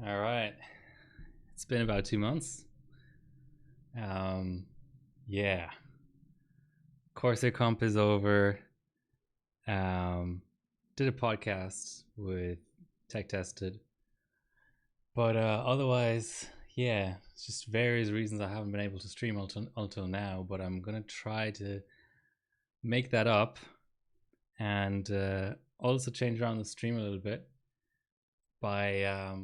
All right. It's been about 2 months. Um, yeah. Corsair Comp is over. Um, did a podcast with Tech Tested, but otherwise, yeah, it's just various reasons I haven't been able to stream until now. But I'm gonna try to make that up and also change around the stream a little bit by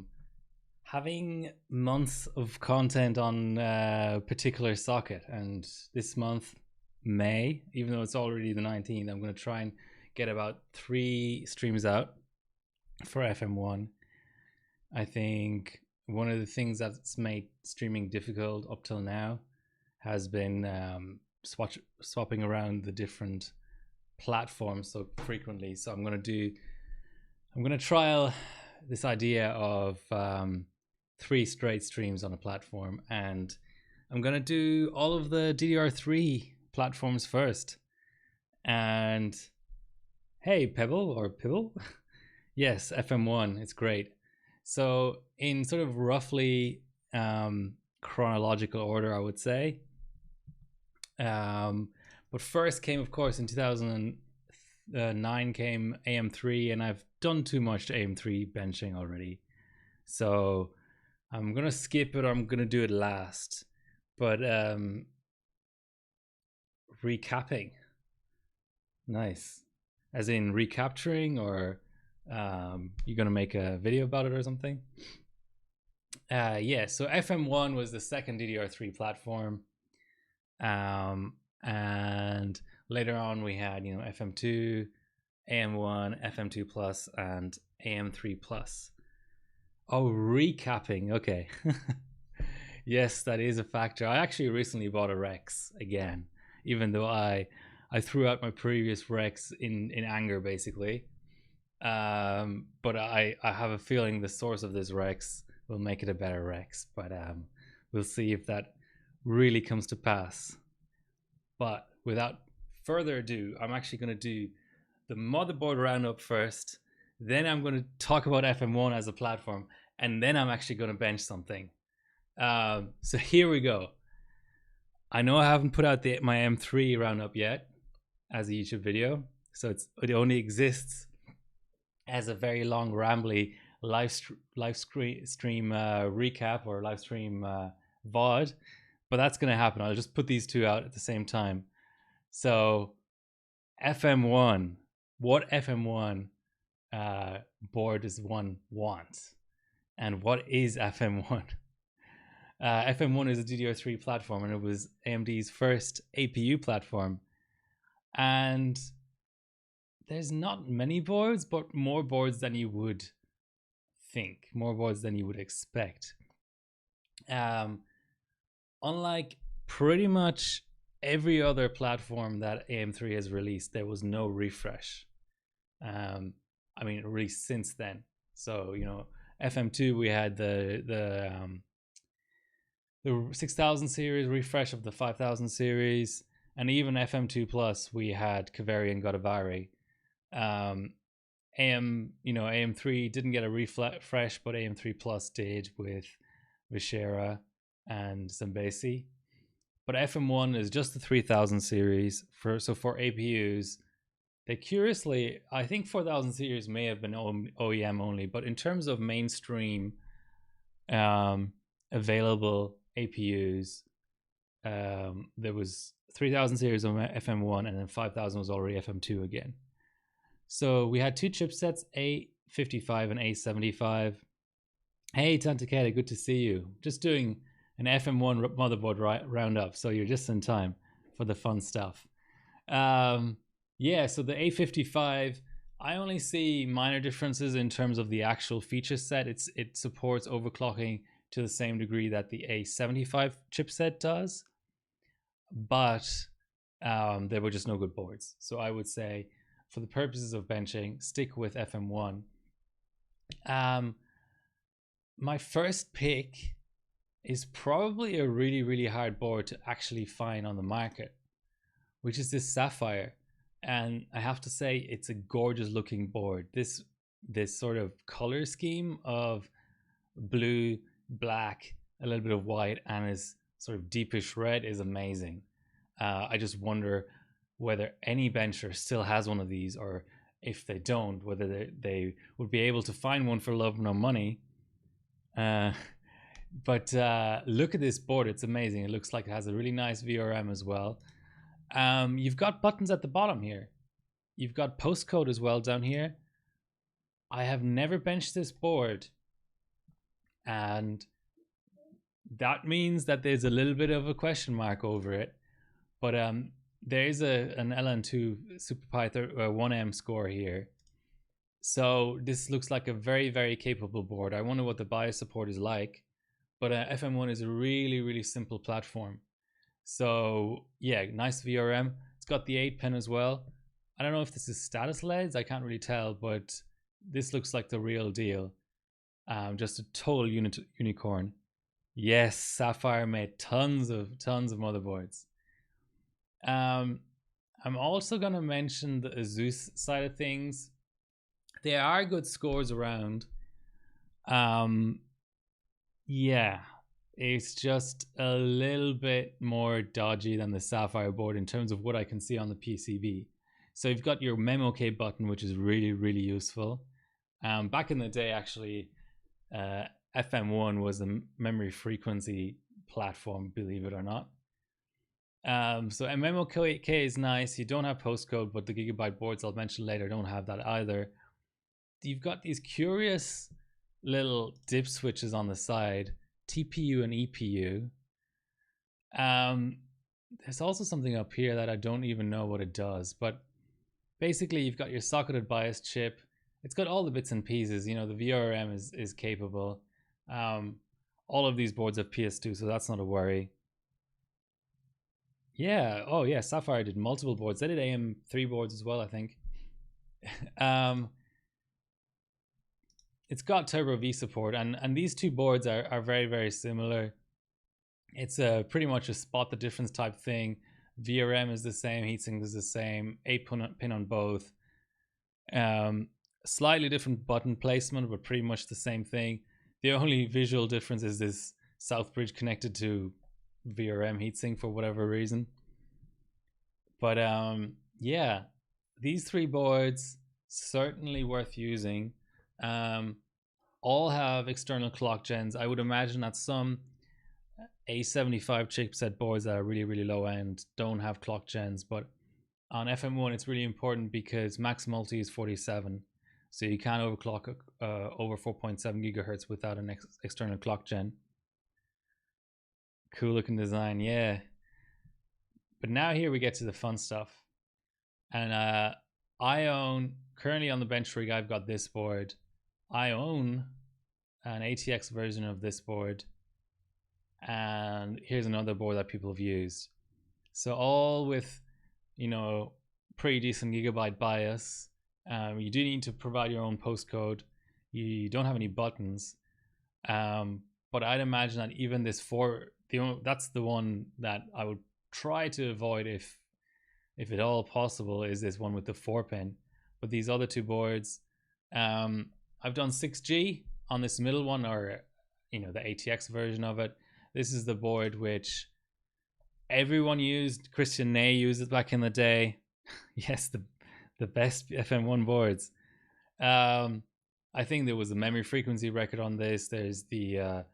having months of content on a particular socket. And this month, May, even though it's already the 19th, I'm going to try and get about 3 streams out for FM1. I think one of the things that's made streaming difficult up till now has been swapping around the different platforms so frequently. So I'm going to trial this idea of 3 straight streams on a platform, and I'm gonna do all of the DDR3 platforms first. And hey, Pebble or Pibble, yes, FM1, it's great. So in sort of roughly chronological order, I would say. But first came, of course, in 2009 came AM3, and I've done too much to AM3 benching already. So I'm gonna skip it, or I'm gonna do it last. But recapping, nice. As in recapturing, or you're gonna make a video about it or something? Yeah. So FM1 was the second DDR3 platform, and later on we had FM2, AM1, FM2 plus, and AM3 plus. Oh, recapping. Okay. Yes, that is a factor. I actually recently bought a Rex again, even though I threw out my previous Rex in anger, basically. But I have a feeling the source of this Rex will make it a better Rex. But we'll see if that really comes to pass. But without further ado, I'm actually going to do the motherboard roundup first. Then I'm going to talk about FM1 as a platform, and then I'm actually going to bench something. So here we go. I know I haven't put out my M3 roundup yet as a YouTube video, so it only exists as a very long, rambly live stream recap, or live stream VOD. But that's going to happen. I'll just put these two out at the same time. So FM1, what FM1 board does one want, and what is FM1? FM1 is a DDR3 platform, and it was AMD's first APU platform. And there's not many boards, but more boards than you would think, more boards than you would expect. Unlike pretty much every other platform that AM3 has released, there was no refresh. I mean, released since then. So FM2, we had the 6000 series refresh of the 5000 series, and even FM2 plus, we had Kaveri and Godavari. AM3 didn't get a refresh, but AM3 plus did with Vishera and Zambesi. But FM1 is just the 3000 series. For APUs, they curiously, I think 4000 series may have been OEM only, but in terms of mainstream available APUs, there was 3000 series on FM1, and then 5000 was already FM2 again. So we had two chipsets, A55 and A75. Hey, Tantaketa, good to see you. Just doing an FM1 motherboard roundup, so you're just in time for the fun stuff. Yeah, so the A55, I only see minor differences in terms of the actual feature set. It supports overclocking to the same degree that the A75 chipset does, but there were just no good boards. So I would say, for the purposes of benching, stick with FM1. My first pick is probably a really, really hard board to actually find on the market, which is this Sapphire. And I have to say, it's a gorgeous looking board. This sort of color scheme of blue, black, a little bit of white, and his sort of deepish red is amazing. I just wonder whether any bencher still has one of these, or if they don't, whether they would be able to find one for love nor money. But look at this board, it's amazing. It looks like it has a really nice VRM as well. You've got buttons at the bottom here. You've got postcode as well down here. I have never benched this board, and that means that there's a little bit of a question mark over it. But there is an LN2 SuperPi 1M score here. So this looks like a very, very capable board. I wonder what the BIOS support is like. But FM1 is a really, really simple platform. So yeah, nice VRM. It's got the 8-pin as well. I don't know if this is status LEDs. I can't really tell, but this looks like the real deal. Just a total unicorn. Yes, Sapphire made tons of motherboards. I'm also going to mention the Asus side of things. There are good scores around. Yeah, it's just a little bit more dodgy than the Sapphire board in terms of what I can see on the PCB. So you've got your MemOK button, which is really, really useful. Back in the day, actually, FM1 was a memory frequency platform, believe it or not. So MemOK is nice. You don't have postcode, but the Gigabyte boards I'll mention later don't have that either. You've got these curious little dip switches on the side, TPU and EPU. There's also something up here that I don't even know what it does, but basically you've got your socketed BIOS chip. It's got all the bits and pieces. You know, the VRM is capable. All of these boards have PS2, so that's not a worry. Yeah, oh yeah, Sapphire did multiple boards. They did AM3 boards as well, I think. It's got Turbo V support, and these two boards are very, very similar. It's pretty much a spot the difference type thing. VRM is the same, heatsink is the same, 8-pin on both. Slightly different button placement, but pretty much the same thing. The only visual difference is this south bridge connected to VRM heatsink for whatever reason. But yeah, these three boards certainly worth using. All have external clock gens. I would imagine that some A75 chipset boards that are really, really low end don't have clock gens, but on FM1 it's really important because max multi is 47, so you can't overclock over 4.7 gigahertz without an external clock gen. Cool looking design, yeah. But now here we get to the fun stuff. And I own, currently on the bench rig, I've got this board. I own an ATX version of this board. And here's another board that people have used. So all with, you know, pretty decent Gigabyte BIOS. You do need to provide your own postcode. You don't have any buttons. But I'd imagine that even this that's the one that I would try to avoid if at all possible, is this one with the 4-pin. But these other two boards, I've done 6G on this middle one, or you know, the ATX version of it. This is the board which everyone used. Christian Ney used it back in the day. Yes, the best FM1 boards. I think there was a memory frequency record on this. There's the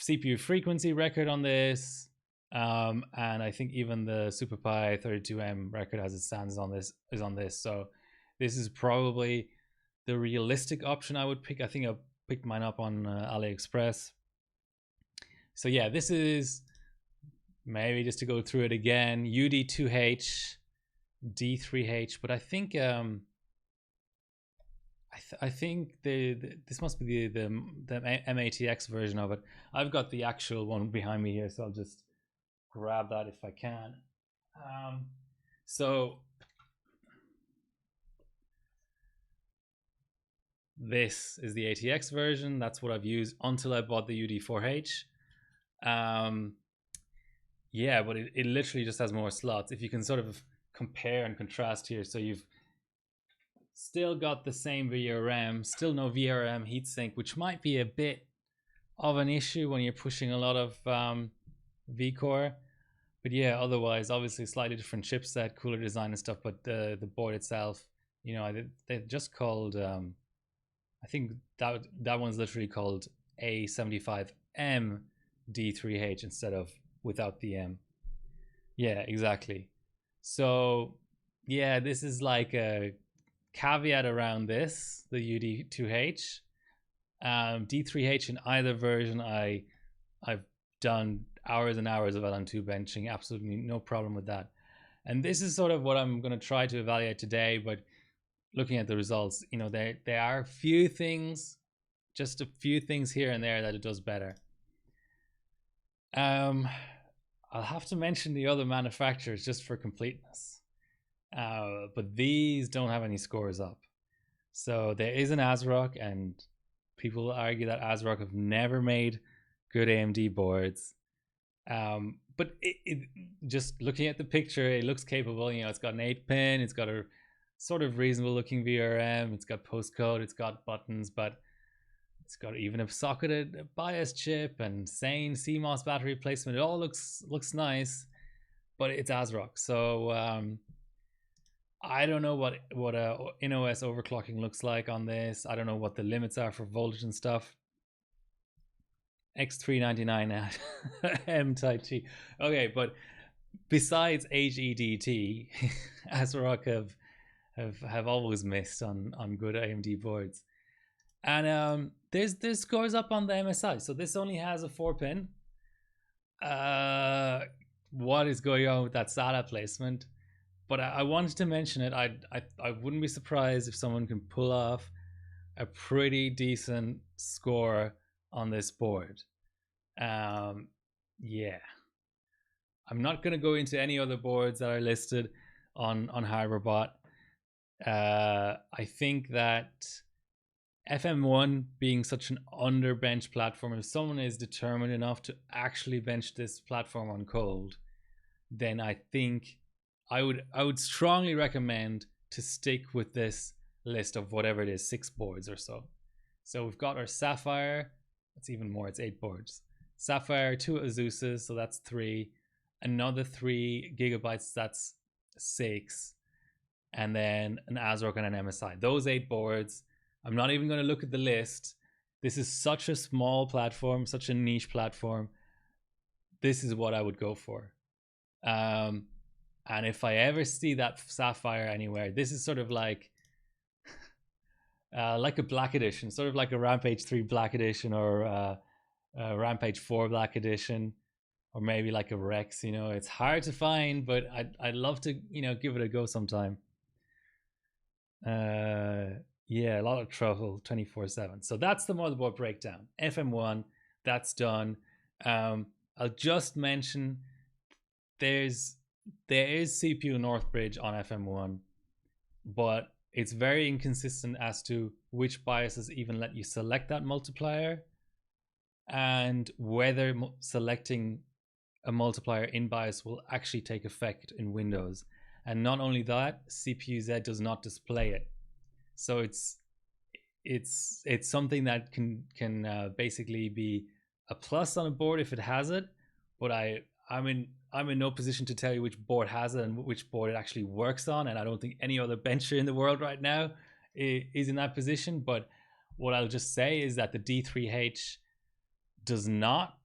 CPU frequency record on this. And I think even the SuperPi 32M record as it stands is on this. So this is probably the realistic option I would pick. I think I picked mine up on AliExpress. So yeah, this is, maybe just to go through it again, UD2H, D3H, but I think I think this must be the MATX version of it. I've got the actual one behind me here, so I'll just grab that if I can. So this is the ATX version. That's what I've used until I bought the UD4H. Yeah, but it literally just has more slots. If you can sort of compare and contrast here, so you've still got the same VRM, still no VRM heatsink, which might be a bit of an issue when you're pushing a lot of vCore. But yeah, otherwise, obviously, slightly different chipset, cooler design and stuff. But the board itself, you know, they just called. I think that one's literally called A75M D3H instead of without the M. Yeah, exactly. So yeah, this is like a caveat around this, the UD2H. D3H in either version, I've done hours and hours of LM2 benching, absolutely no problem with that. And this is sort of what I'm going to try to evaluate today, but looking at the results, you know, there are a few things, just a few things here and there that it does better. I'll have to mention the other manufacturers just for completeness. But these don't have any scores up. So there is an ASRock, and people argue that ASRock have never made good AMD boards. But just looking at the picture, it looks capable. You know, it's got an 8-pin, it's got a sort of reasonable looking VRM, it's got postcode, it's got buttons, but it's got even a socketed BIOS chip and sane CMOS battery placement. It all looks nice, but it's ASRock. So I don't know what in-OS overclocking looks like on this. I don't know what the limits are for voltage and stuff. X399 at M type T. Okay, but besides HEDT, ASRock have always missed on good AMD boards. And there's scores up on the MSI. So this only has a 4-pin. What is going on with that SATA placement? But I wanted to mention it. I wouldn't be surprised if someone can pull off a pretty decent score on this board. Yeah. I'm not going to go into any other boards that are listed on HyperBot. I think that FM1 being such an underbench platform, if someone is determined enough to actually bench this platform on cold, then I think I would strongly recommend to stick with this list of whatever it is, 6 boards or so. So we've got our Sapphire, that's even more, it's 8 boards. Sapphire, 2 Azuses, so that's 3. Another 3 gigabytes, that's 6. And then an ASRock and an MSI. Those 8 boards. I'm not even going to look at the list. This is such a small platform, such a niche platform. This is what I would go for. And if I ever see that Sapphire anywhere, this is sort of like a Black Edition, sort of like a Rampage 3 Black Edition, or a Rampage 4 Black Edition, or maybe like a Rex. You know, it's hard to find, but I'd love to, you know, give it a go sometime. Yeah, a lot of trouble 24/7. So that's the motherboard breakdown. FM1, that's done. I'll just mention there is CPU Northbridge on FM1, but it's very inconsistent as to which BIOSes even let you select that multiplier, and whether selecting a multiplier in BIOS will actually take effect in Windows. And not only that, CPU-Z does not display it. So it's something that can basically be a plus on a board if it has it, but I'm in no position to tell you which board has it and which board it actually works on, and I don't think any other bencher in the world right now is in that position. But what I'll just say is that the D3H does not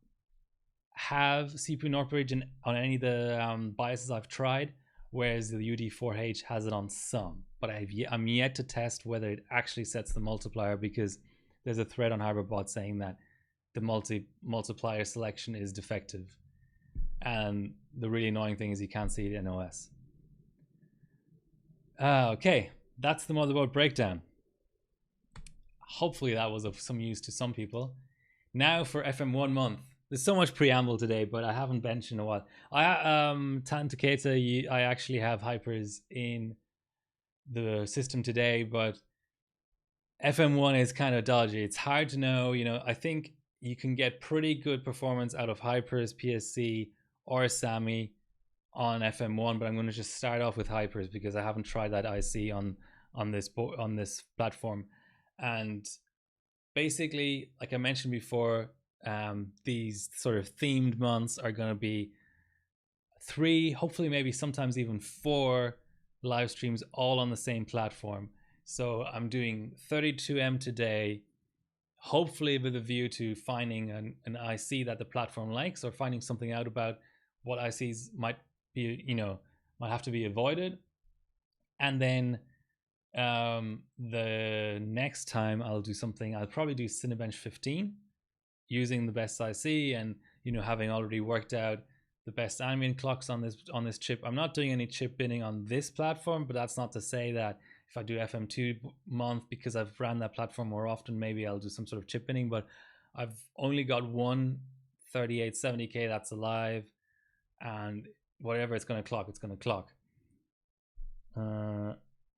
have CPU Northbridge on any of the BIOSes I've tried, whereas the UD4H has it on some. But I'm yet to test whether it actually sets the multiplier, because there's a thread on HyperBot saying that the multiplier selection is defective. And the really annoying thing is you can't see it in OS. Okay, that's the motherboard breakdown. Hopefully that was of some use to some people. Now for FM1 month. There's so much preamble today, but I haven't benched in a while. Tan Taketa, I actually have hypers in the system today, but FM1 is kind of dodgy. It's hard to know, you know. I think you can get pretty good performance out of hypers, PSC, or SAMI on FM1, but I'm going to just start off with hypers because I haven't tried that IC on this platform. And basically, like I mentioned before, these sort of themed months are going to be 3, hopefully maybe sometimes even 4 live streams all on the same platform. So I'm doing 32M today, hopefully with a view to finding an IC that the platform likes, or finding something out about what ICs might be, might have to be avoided. And then the next time I'll do something, I'll probably do Cinebench 15 using the best IC, and having already worked out the best ambient clocks on this chip. I'm not doing any chip binning on this platform, but that's not to say that if I do FM2 month, because I've ran that platform more often, maybe I'll do some sort of chip binning. But I've only got one 3870K that's alive, and whatever it's going to clock, it's going to clock. The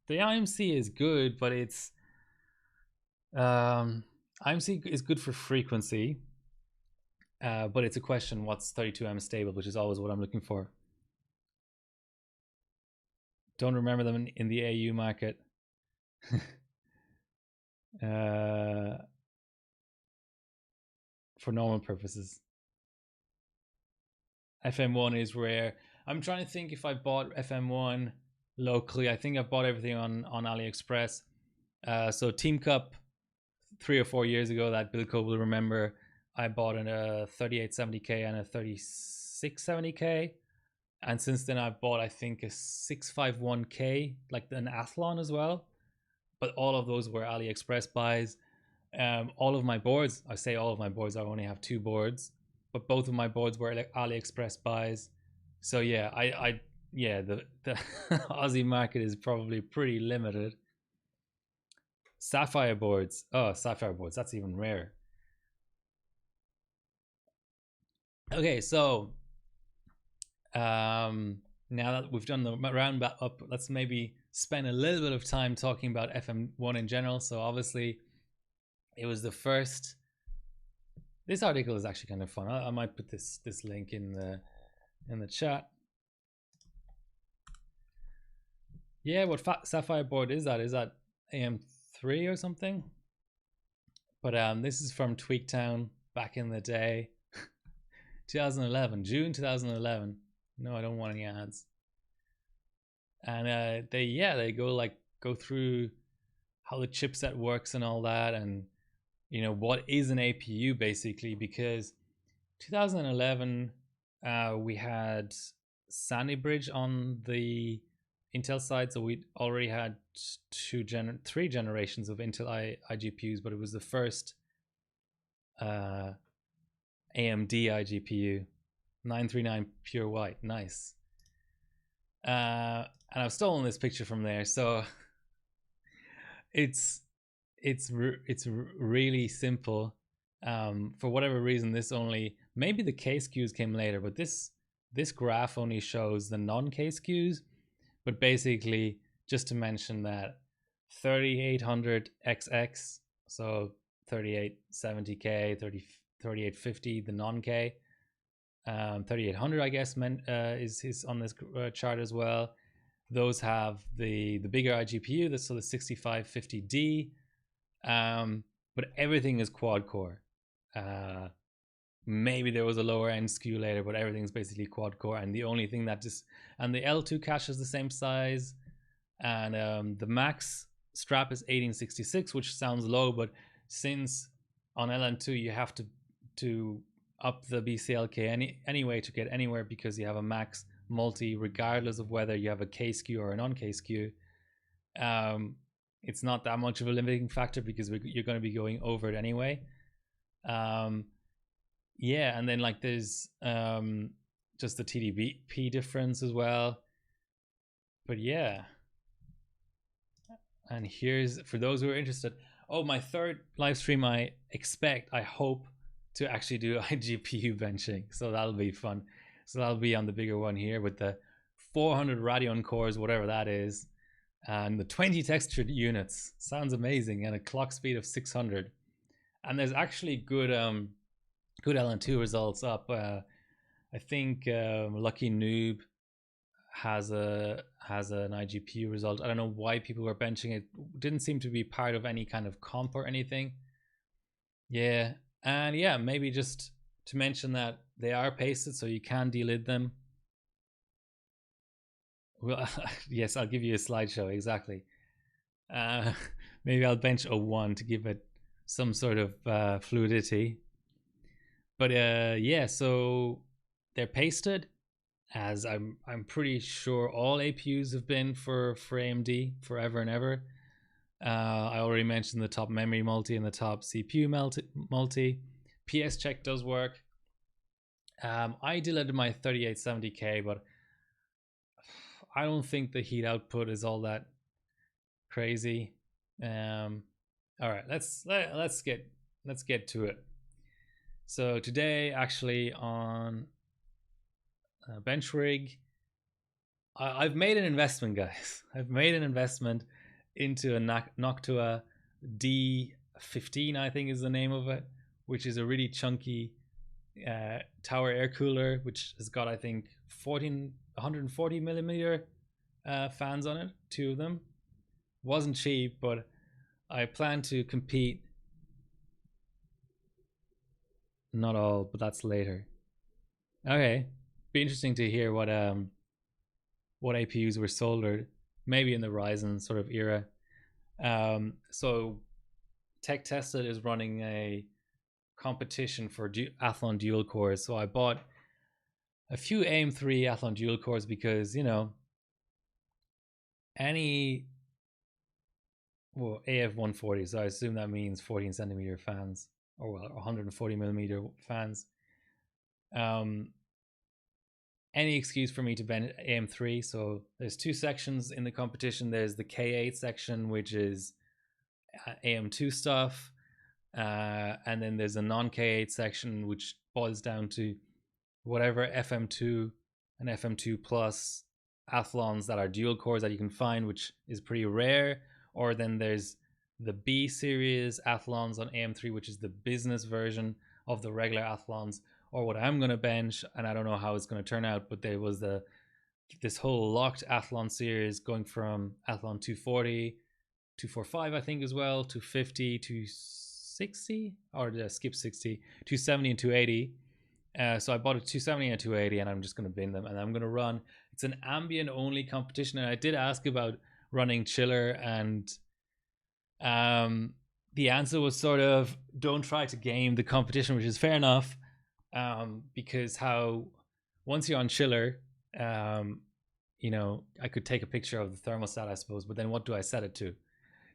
IMC is good, but it's IMC is good for frequency, but it's a question what's 32M stable, which is always what I'm looking for. Don't remember them in the AU market. For normal purposes. FM1 is rare. I'm trying to think if I bought FM1 locally. I think I bought everything on AliExpress. So Team Cup 3 or 4 years ago, that Bilko will remember, I bought a 3870K and a 3670K. And since then I've bought, I think, a 651K, like an Athlon as well. But all of those were AliExpress buys. All of my boards, I say all of my boards, I only have 2 boards, but both of my boards were AliExpress buys. So yeah, the Aussie market is probably pretty limited. Sapphire boards. Oh, Sapphire boards, that's even rare. Okay, so now that we've done the round up, let's maybe spend a little bit of time talking about FM1 in general. So obviously it was the first. This article is actually kind of fun. I might put this link in the chat. Yeah, what Sapphire board is that? Is that AM3 or something? But this is from Tweaktown back in the day. 2011, June 2011. No, I don't want any ads. And they go through how the chipset works and all that, and what is an APU basically, because 2011 we had Sandy Bridge on the Intel side, so we already had 3 generations of Intel iGPUs, but it was the first AMD iGPU, 939 pure white, nice. And I've stolen this picture from there, so it's really simple. For whatever reason, this only, maybe the K SKUs came later, but this graph only shows the non-K SKUs. But basically, just to mention that 3800XX, so 3870K, 3850, the non-K, 3800 I guess is on this chart as well. Those have the bigger iGPU, that's so the 6550D, but everything is quad core. Maybe there was a lower end SKU later, but everything's basically quad core. And the only thing that and the L2 cache is the same size, and the max strap is 1866, which sounds low, but since on LN2 you have to up the BCLK anyway to get anywhere, because you have a max multi regardless of whether you have a K SKU or a non-K SKU. It's not that much of a limiting factor because you're going to be going over it anyway. Yeah, and then like there's just the TDP difference as well. But yeah, and here's, for those who are interested, my third live stream, I hope to actually do iGPU benching, so that'll be fun. So that'll be on the bigger one here with the 400 Radeon cores, whatever that is, and the 20 textured units. Sounds amazing, and a clock speed of 600. And there's actually good LN2 results up. I think Lucky Noob has an iGPU result. I don't know why people were benching it. Didn't seem to be part of any kind of comp or anything. Yeah, And yeah, maybe just to mention that they are pasted, so you can delid them. Well, yes, I'll give you a slideshow, exactly. Uh, maybe I'll bench a 1 to give it some sort of fluidity. But yeah, so they're pasted, as I'm pretty sure all APUs have been for AMD forever and ever. I already mentioned the top memory multi and the top CPU multi. PS check does work. I deleted my 3870K, but I don't think the heat output is all that crazy. All right, let's get to it. So today, actually, on bench rig, I've made an investment, guys. I've made an investment into a Noctua D15, I think is the name of it, which is a really chunky tower air cooler, which has got, I think, 140 millimeter fans on it, 2 of them. Wasn't cheap, but I plan to compete. Not all, but that's later. Okay, be interesting to hear what APUs were soldered, maybe in the Ryzen sort of era. So Tech Tested is running a competition for Athlon dual cores. So I bought a few AM3 Athlon dual cores because, you know, any AF140, so I assume that means 14 centimeter fans, or well, 140 millimeter fans. Any excuse for me to bend AM3. So there's 2 sections in the competition. There's the K8 section, which is AM2 stuff, and then there's a non-K8 section, which boils down to whatever FM2 and FM2 plus Athlons that are dual cores that you can find, which is pretty rare. Or then there's the B series Athlons on AM3, which is the business version of the regular Athlons. Or what I'm going to bench, and I don't know how it's going to turn out, but there was this whole locked Athlon series going from Athlon 240, 245, I think, as well, 250, 260, or skip 60, 270 and 280. So I bought a 270 and a 280, and I'm just going to bin them, and I'm going to run. It's an ambient only competition, and I did ask about running chiller, and the answer was sort of don't try to game the competition, which is fair enough. Because once you're on chiller, you know, I could take a picture of the thermostat, I suppose, but then what do I set it to?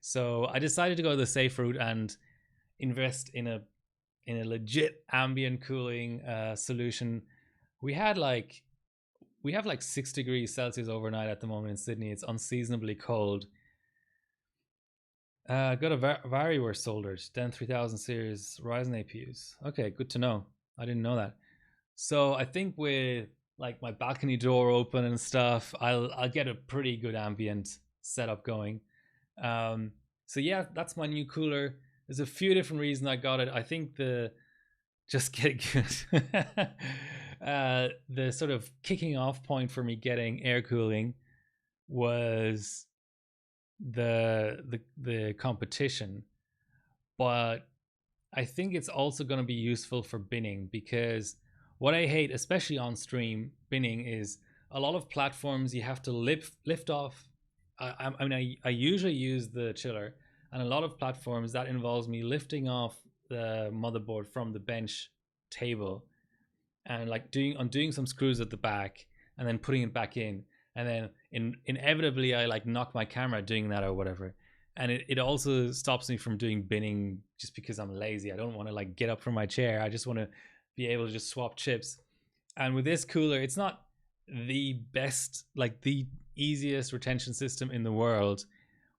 So I decided to go the safe route and invest in a legit ambient cooling solution. We have like 6 degrees Celsius overnight at the moment in Sydney. It's unseasonably cold. Got a VarioWare soldered, Den 3000 series Ryzen APUs. Okay, good to know. I didn't know that. So I think with like my balcony door open and stuff, I'll get a pretty good ambient setup going. So yeah, that's my new cooler. There's a few different reasons I got it. I think just get good. The sort of kicking off point for me getting air cooling was the competition, but I think it's also going to be useful for binning, because what I hate, especially on stream binning, is a lot of platforms you have to lift off. I usually use the chiller, and a lot of platforms that involves me lifting off the motherboard from the bench table and like undoing some screws at the back and then putting it back in, and then inevitably I like knock my camera doing that or whatever. And it also stops me from doing binning just because I'm lazy. I don't want to like get up from my chair. I just want to be able to just swap chips. And with this cooler, it's not the best, like the easiest retention system in the world,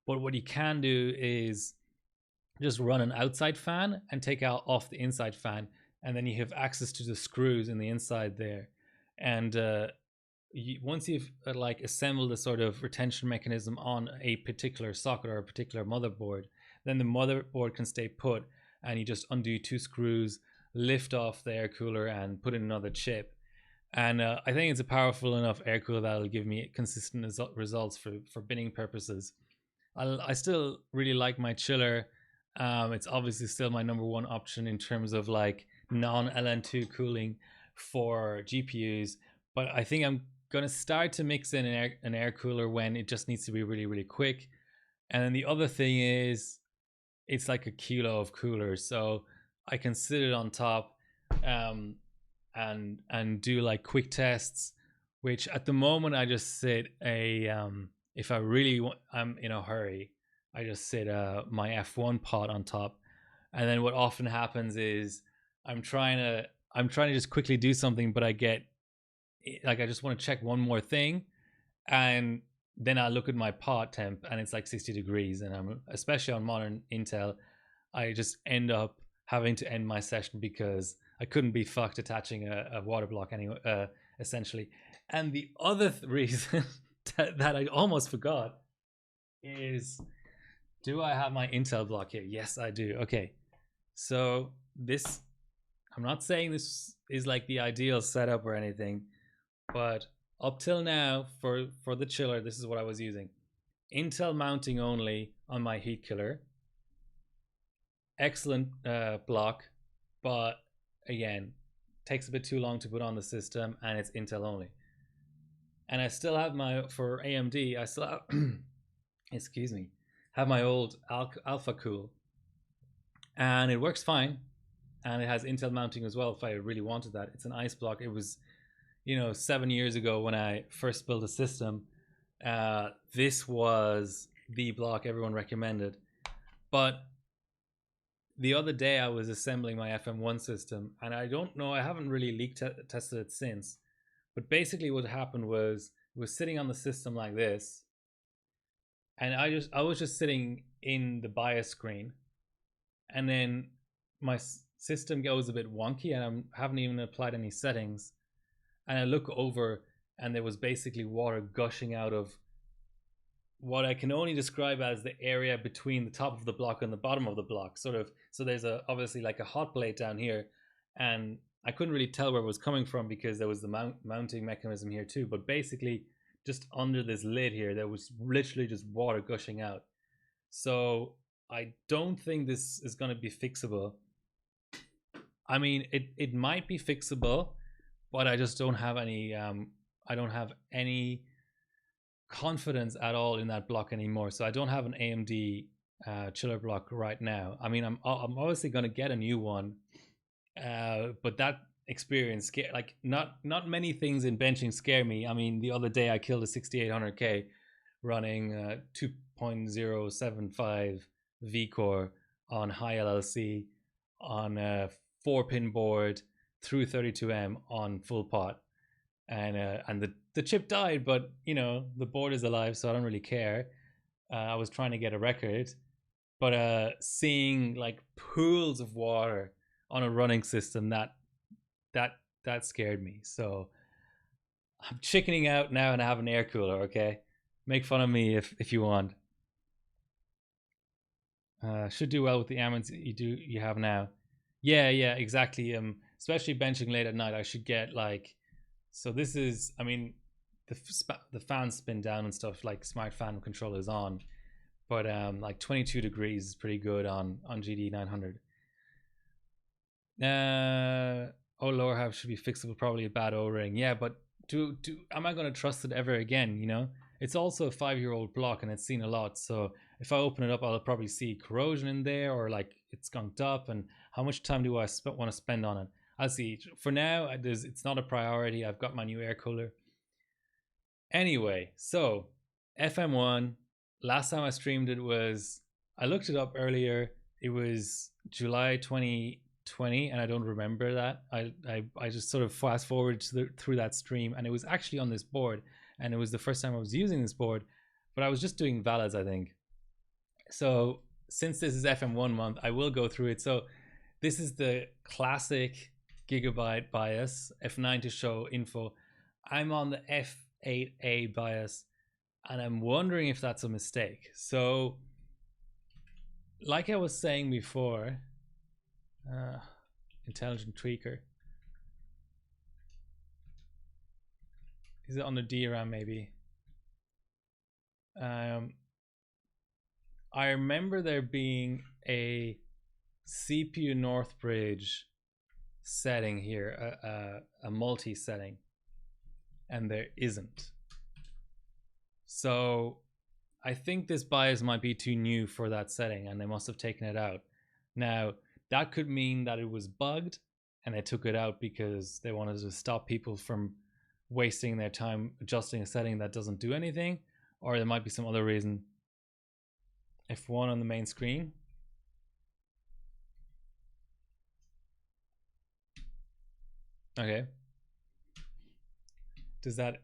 but what you can do is just run an outside fan and take out off the inside fan, and then you have access to the screws in the inside there. And once you've like assembled a sort of retention mechanism on a particular socket or a particular motherboard, then the motherboard can stay put, and you just undo 2 screws, lift off the air cooler and put in another chip. And I think it's a powerful enough air cooler that'll give me consistent results for binning purposes. I still really like my chiller, It's obviously still my number one option in terms of like non-LN2 cooling for GPUs, but I think I'm gonna start to mix in an air cooler when it just needs to be really, really quick. And then the other thing is, it's like a kilo of coolers, so I can sit it on top, um, and do like quick tests. Which at the moment I just sit a if I really want, I'm in a hurry, I just sit my F1 pot on top, and then what often happens is I'm trying to just quickly do something, but I get like I just want to check one more thing, and then I look at my pot temp and it's like 60 degrees, and I'm, especially on modern Intel, I just end up having to end my session because I couldn't be fucked attaching a water block anyway, essentially. And the other reason that I almost forgot is, do I have my Intel block here? Yes, I do. Okay, so this, I'm not saying this is like the ideal setup or anything, but up till now, for the chiller, this is what I was using. Intel mounting only on my heat killer. Excellent block, but again, takes a bit too long to put on the system, and it's Intel only. And I still have my, for AMD, I still have excuse me, have my old Alpha Cool, and it works fine, and it has Intel mounting as well if I really wanted that. It's an ice block. It was, 7 years ago when I first built a system. This was the block everyone recommended. But the other day I was assembling my FM1 system, and I don't know, I haven't really leak tested it since. But basically what happened was, it was sitting on the system like this, and I was just sitting in the BIOS screen, and then my system goes a bit wonky, and I haven't even applied any settings, and I look over, and there was basically water gushing out of what I can only describe as the area between the top of the block and the bottom of the block, sort of. So there's obviously like a hot plate down here, and I couldn't really tell where it was coming from because there was the mounting mechanism here too. But basically, just under this lid here, there was literally just water gushing out. So I don't think this is going to be fixable. I mean, it might be fixable, but I just don't have any I don't have any confidence at all in that block anymore. So I don't have an AMD chiller block right now. I mean, I'm obviously going to get a new one, but that experience, like, not many things in benching scare me. I mean, the other day I killed a 6800K running 2.075 V-core on high LLC on a 4-pin board through 32M on full pot, and the chip died, but the board is alive, so I don't really care. I was trying to get a record, but seeing like pools of water on a running system, that scared me. So I'm chickening out now, and I have an air cooler. Okay, make fun of me if you want. Should do well with the ammons you have now. Yeah, exactly. Especially benching late at night, I should get like. So this is, I mean, the fans spin down and stuff, like smart fan controllers on, but like 22 degrees is pretty good on GD 900. Lower half should be fixable, probably a bad O-ring. Yeah, but am I going to trust it ever again? It's also a 5-year-old block, and it's seen a lot. So if I open it up, I'll probably see corrosion in there, or like it's skunked up. And how much time do I want to spend on it? I'll see. For now, it's not a priority. I've got my new air cooler. Anyway, so FM1, last time I streamed it was, I looked it up earlier. It was July 2020, and I don't remember that. I just sort of fast forward through that stream, and it was actually on this board, and it was the first time I was using this board, but I was just doing valids, I think. So since this is FM1 month, I will go through it. So this is the classic Gigabyte BIOS, F9 to show info. I'm on the F8A BIOS, and I'm wondering if that's a mistake. So like I was saying before, intelligent tweaker, is it on the DRAM maybe? I remember there being a CPU North Bridge setting here, a multi setting, and there isn't. So I think this BIOS might be too new for that setting and they must have taken it out. Now, that could mean that it was bugged and they took it out because they wanted to stop people from wasting their time adjusting a setting that doesn't do anything, or there might be some other reason. F1 on the main screen. Okay. Does that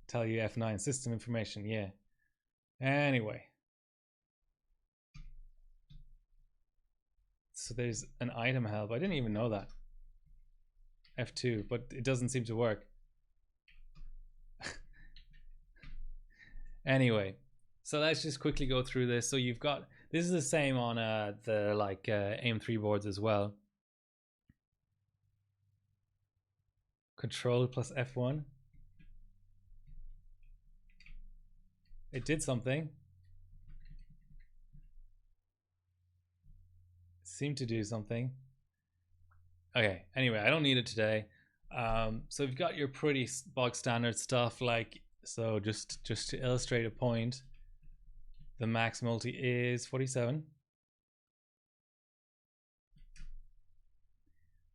tell you F9 system information? Yeah. Anyway. So there's an item help. I didn't even know that. F2, but it doesn't seem to work. Anyway, so let's just quickly go through this. So you've got, this is the same on the AM3 boards as well. Control plus F1. It did something. It seemed to do something. Okay, anyway, I don't need it today. So you've got your pretty bog standard stuff, like, so just to illustrate a point, the max multi is 47.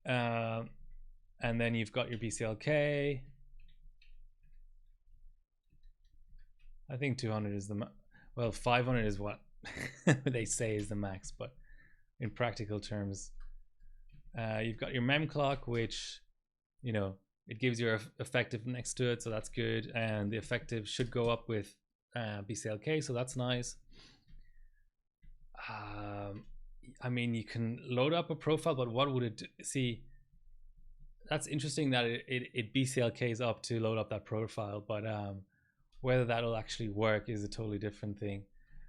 And then you've got your BCLK. I think 200 is the well, 500 is what they say is the max, but in practical terms, you've got your mem clock, which, you know, it gives your effective next to it, so that's good, and the effective should go up with BCLK, so that's nice. I mean, you can load up a profile, but what would it do? See, that's interesting that it BCLKs up to load up that profile, but whether that'll actually work is a totally different thing.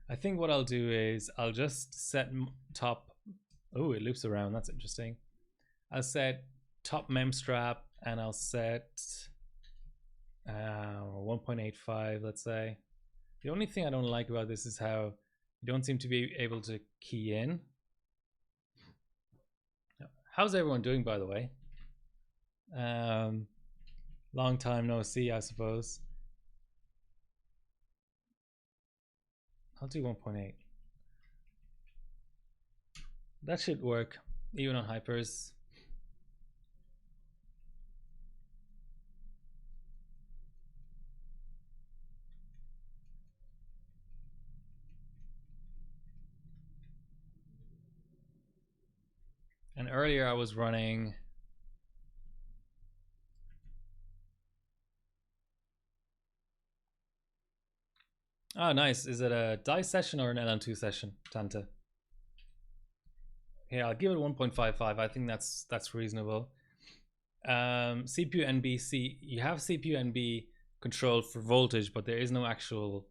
I think what I'll do is I'll just set top. Oh, it loops around. That's interesting. I'll set top mem strap and I'll set 1.85, let's say. The only thing I don't like about this is how you don't seem to be able to key in. How's everyone doing, by the way? Long time no see, I suppose. I'll do 1.8. That should work, even on hypers. And earlier I was running oh, nice. Is it a DICE session or an LN2 session, Tanta? Yeah, I'll give it 1.55. I think that's reasonable. CPU NBC, you have CPU NB control for voltage, but there is no actual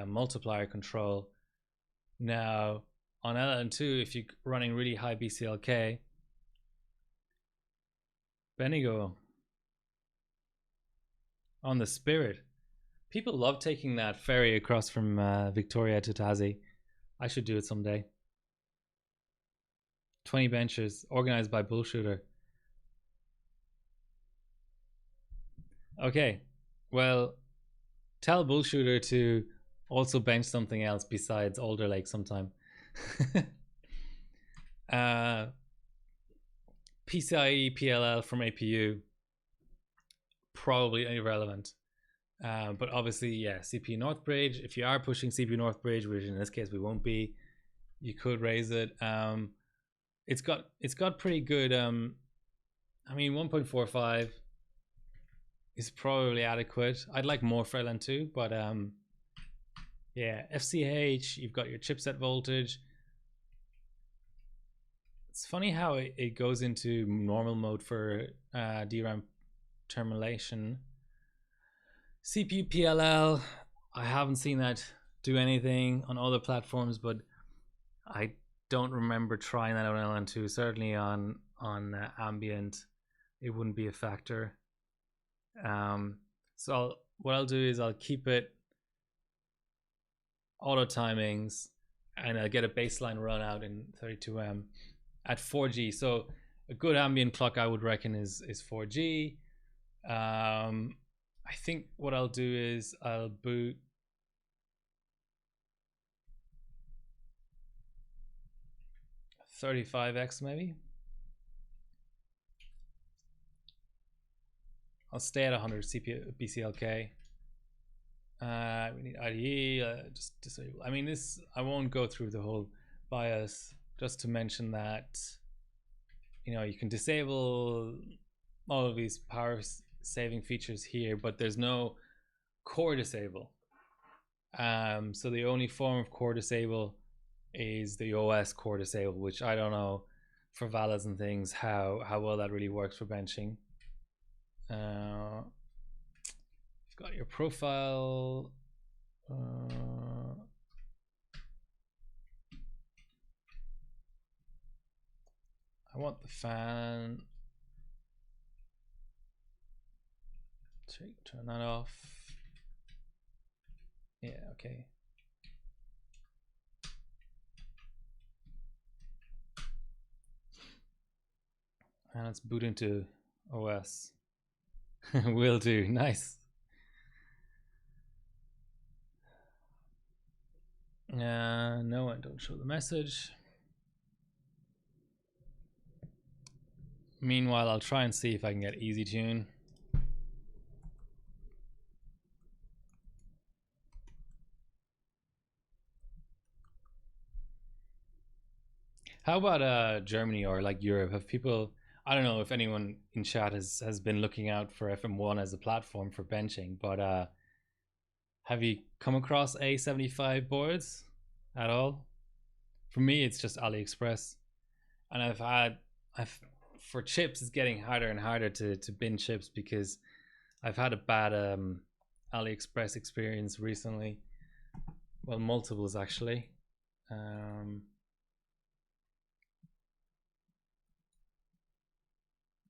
multiplier control. Now, on LN2, if you're running really high BCLK, Benigo on the Spirit. People love taking that ferry across from Victoria to Tassie. I should do it someday. 20 benches organized by Bullshooter. Okay, well, tell Bullshooter to also bench something else besides Alder Lake sometime. PCIe PLL from APU, probably irrelevant. But obviously, yeah, CPU North Bridge. If you are pushing CPU North Bridge, which in this case we won't be, you could raise it. It's got pretty good. I mean, 1.45 is probably adequate. I'd like more for LN2, but yeah, FCH. You've got your chipset voltage. It's funny how it goes into normal mode for DRAM termination. CPU PLL, I haven't seen that do anything on other platforms, but I don't remember trying that on LN2. Certainly on ambient, it wouldn't be a factor. So what I'll do is I'll keep it auto timings, and I get a baseline run out in 32M at 4G. So a good ambient clock I would reckon is 4G. I think what I'll do is I'll boot .35x maybe. I'll stay at 100 CPU BCLK. We need IDE, just disable. I mean, this, I won't go through the whole BIOS, just to mention that, you know, you can disable all of these power saving features here, but there's no core disable. So the only form of core disable is the OS core disable, which I don't know for valids and things how well that really works for benching. You've got your profile. I want the fan. Turn that off. Yeah, okay. And let's boot into OS. Will do. Nice. No, I don't show the message. Meanwhile, I'll try and see if I can get easy tune. How about Germany or like Europe? Have people, I don't know if anyone in chat has been looking out for FM1 as a platform for benching, but have you come across A75 boards at all? For me, it's just AliExpress, and for chips, it's getting harder and harder to bin chips because I've had a bad AliExpress experience recently. Well, multiples actually.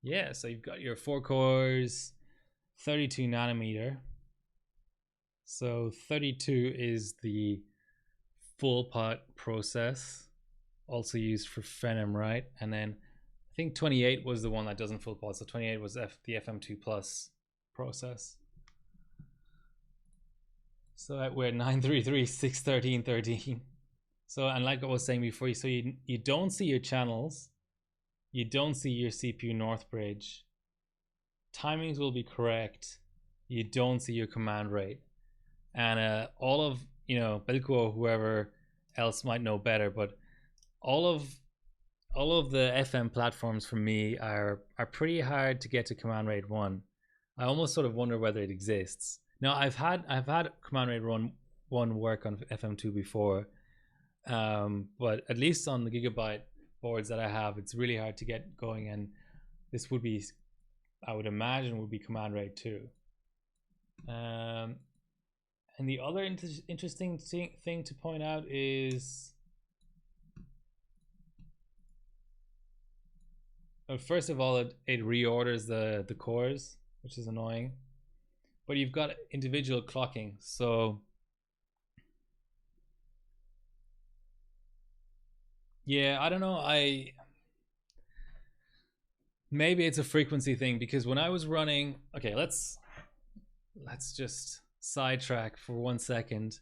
Yeah, so you've got your 4 cores, 32 nanometer. So 32 is the full pot process, also used for Phenom, right? And then I think 28 was the one that doesn't full pot. So 28 was the FM2 plus process. So we're at 933, 613, 13. So, and like I was saying before, so you don't see your channels. You don't see your CPU North Bridge. Timings will be correct. You don't see your command rate. And all of, you know, Bilko, whoever else might know better, but all of the FM platforms for me are pretty hard to get to command rate 1. I almost sort of wonder whether it exists. Now I've had command rate 1 work on FM2 before, but at least on the Gigabyte boards that I have, it's really hard to get going, and this would be, I would imagine, would be command rate 2. And the other interesting thing to point out is, first of all, it reorders the cores, which is annoying, but you've got individual clocking. So yeah, I don't know, maybe it's a frequency thing, because when I was running, okay, let's just sidetrack for 1 second.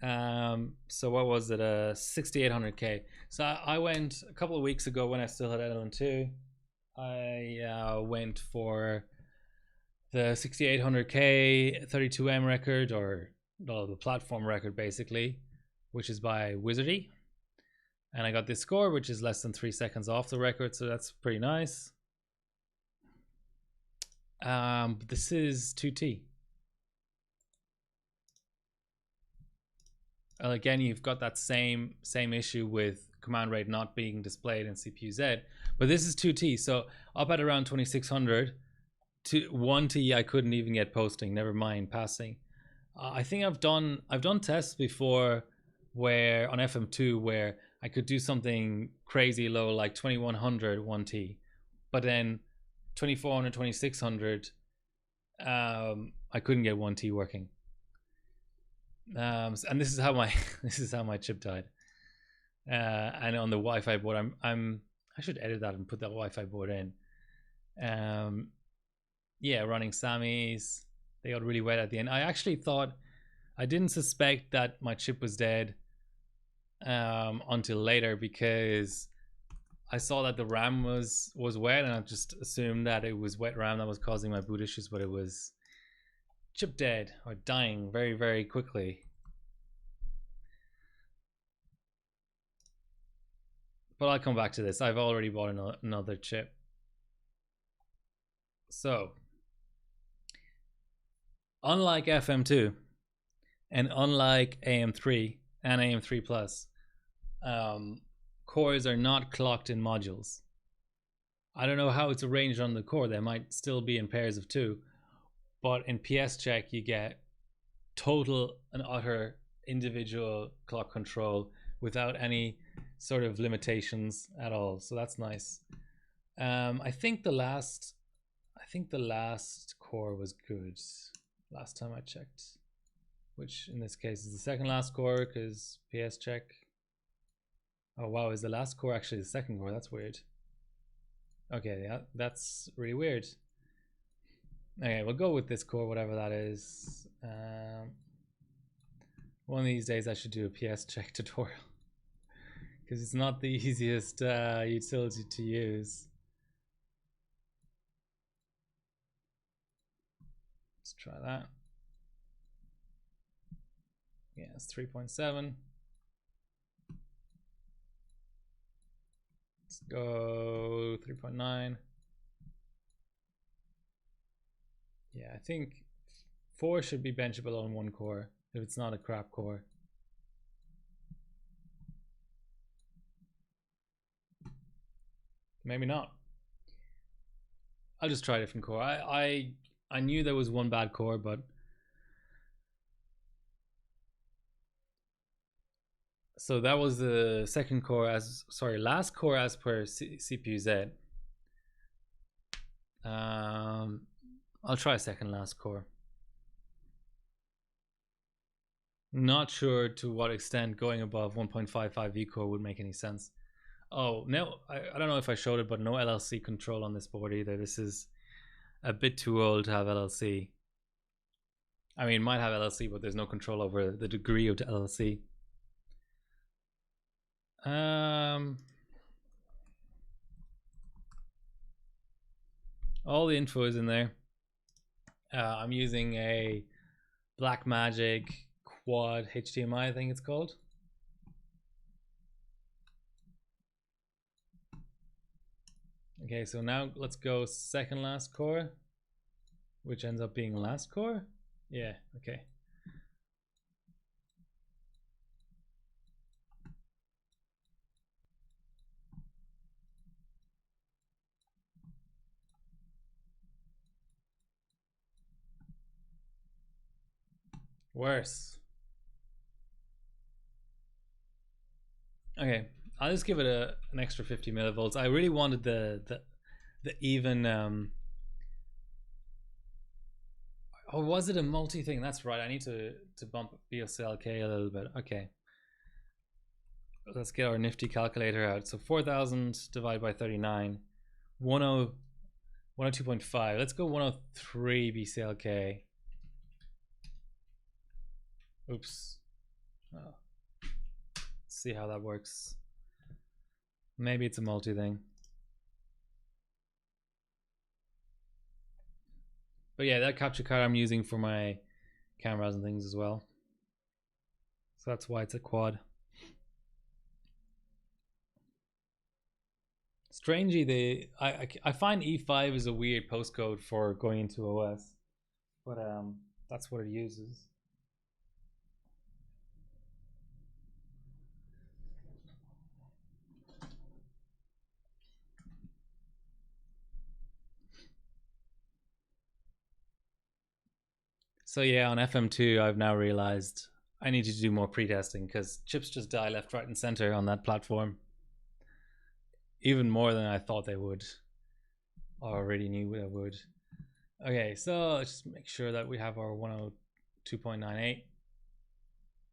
So what was it, 6800K. So I went a couple of weeks ago when I still had LN2. I went for the 6800K 32M record, or the platform record basically, which is by Wizardy. And I got this score, which is less than 3 seconds off the record, so that's pretty nice. But this is 2T. Well, again, you've got that same issue with command rate not being displayed in CPU-Z, but this is 2T, so up at around 2600 to 1T, I couldn't even get posting, never mind passing. I think I've done tests before where on FM2 where I could do something crazy low like 2100 1T, but then 2400, 2600, I couldn't get 1T working. And this is how my chip died. And on the Wi-Fi board, I should edit that and put that Wi-Fi board in. Yeah, running Sammys. They got really wet at the end. I actually thought, I didn't suspect that my chip was dead until later, because I saw that the RAM was wet, and I just assumed that it was wet RAM that was causing my boot issues, but it was chip dead, or dying very, very quickly. But I'll come back to this. I've already bought another chip. So, unlike FM2 and unlike AM3 and AM3 Plus, cores are not clocked in modules. I don't know how it's arranged on the core. They might still be in pairs of 2, but in PS Check you get total and utter individual clock control without any sort of limitations at all. So that's nice. I think the last core was good last time I checked, which in this case is the second last core, because PS Check. Oh wow, is the last core actually the second core? That's weird. Okay, yeah, that's really weird. Okay, we'll go with this core, whatever that is. One of these days I should do a PS Check tutorial, because it's not the easiest utility to use. Let's try that. Yeah, it's 3.7. Let's go 3.9. Yeah, I think 4 should be benchable on 1 core if it's not a crap core. Maybe not. I'll just try a different core. I knew there was one bad core, but so that was the second core last core as per CPU Z. I'll try second last core. Not sure to what extent going above 1.55 V core would make any sense. Oh, no, I don't know if I showed it, but no LLC control on this board either. This is a bit too old to have LLC. I mean, it might have LLC, but there's no control over the degree of the LLC. All the info is in there. I'm using a Blackmagic Quad HDMI, I think it's called. Okay, so now let's go second last core, which ends up being last core. Yeah, okay. Worse. Okay, I'll just give it an extra 50 millivolts. I really wanted the even oh, was it a multi thing? That's right. I need to bump BSLK a little bit. Okay. Let's get our nifty calculator out. So 4,000 divided by 39. 102.5. Let's go 103 BCLK. Oops. Oh. Let's see how that works. Maybe it's a multi thing. But yeah, that capture card I'm using for my cameras and things as well. So that's why it's a quad. Strangely, I find E5 is a weird postcode for going into OS, but that's what it uses. So yeah, on FM2, I've now realized I need to do more pre-testing, because chips just die left, right, and center on that platform. Even more than I thought they would, or already knew they would. Okay, so let's just make sure that we have our 102.98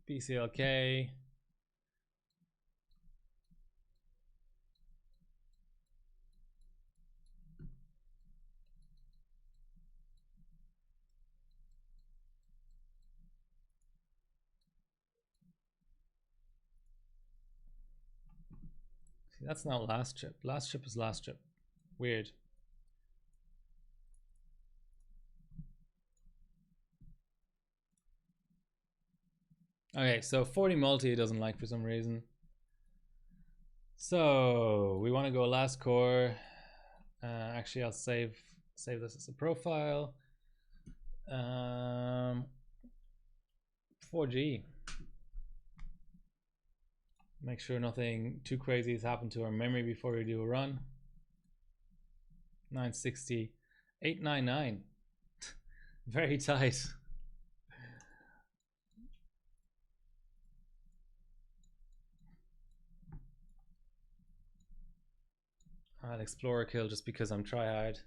BCLK. That's not last chip. Last chip is last chip. Weird. Okay, so 40 multi it doesn't like for some reason. So we want to go last core. Actually, I'll save this as a profile. 4G. Make sure nothing too crazy has happened to our memory before we do a run. 960, 899. Very tight. I'll explore a kill just because I'm try hard.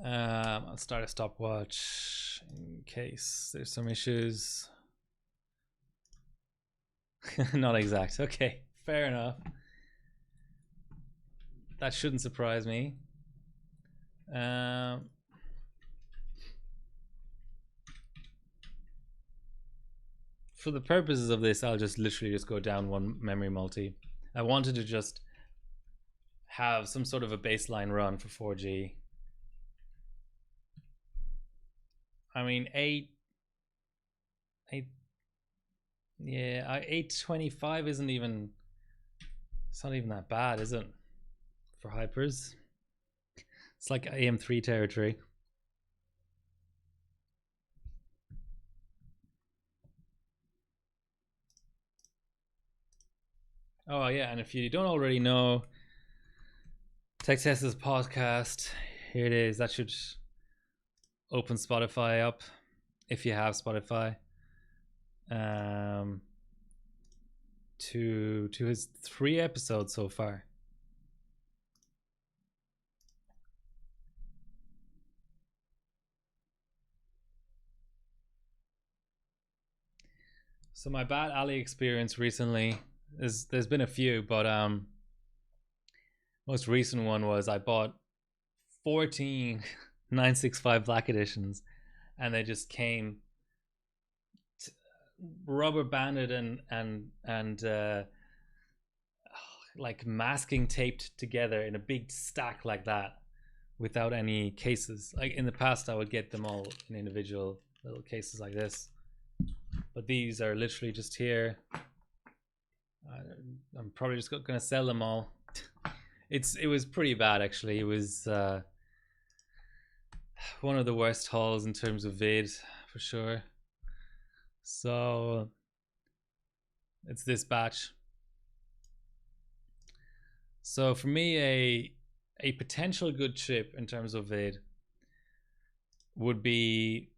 I'll start a stopwatch in case there's some issues. Not exact. Okay, fair enough. That shouldn't surprise me. For the purposes of this, I'll just literally just go down one memory multi. I wanted to just have some sort of a baseline run for 4G. I mean, 825 isn't even, it's not even that bad, is it? For hypers. It's like AM3 territory. Oh yeah, and if you don't already know Texas's podcast, here it is. That should open Spotify up if you have Spotify. To his 3 episodes so far. So my bad Ali experience recently is, there's been a few, but most recent one was I bought 14 965 black editions, and they just came rubber banded and like masking taped together in a big stack like that, without any cases. Like in the past, I would get them all in individual little cases like this, but these are literally just here. I'm probably just gonna sell them all. It was pretty bad actually. It was one of the worst hauls in terms of vid for sure. So it's this batch. So for me, a potential good chip in terms of vid would be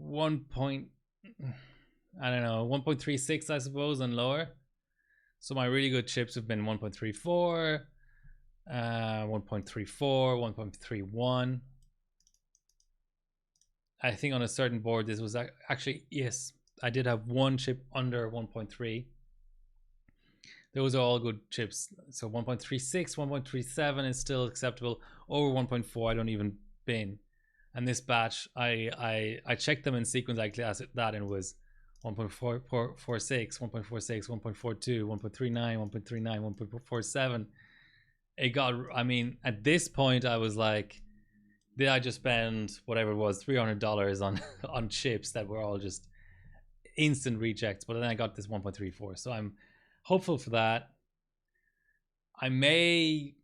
1.36 I suppose, and lower. So my really good chips have been 1.34, 1.34, 1.31. I think on a certain board this was actually, yes, I did have one chip under 1.3. Those are all good chips. So 1.36, 1.37 is still acceptable. Over 1.4 I don't even bin. And this batch, I checked them in sequence like that, and it was 1.46, 1.46, 1.42, 1.39, 1.39, 1.47. It got, I mean, at this point I was like, did I just spend whatever it was, $300 on chips that were all just instant rejects? But then I got this 1.34, so I'm hopeful for that. I may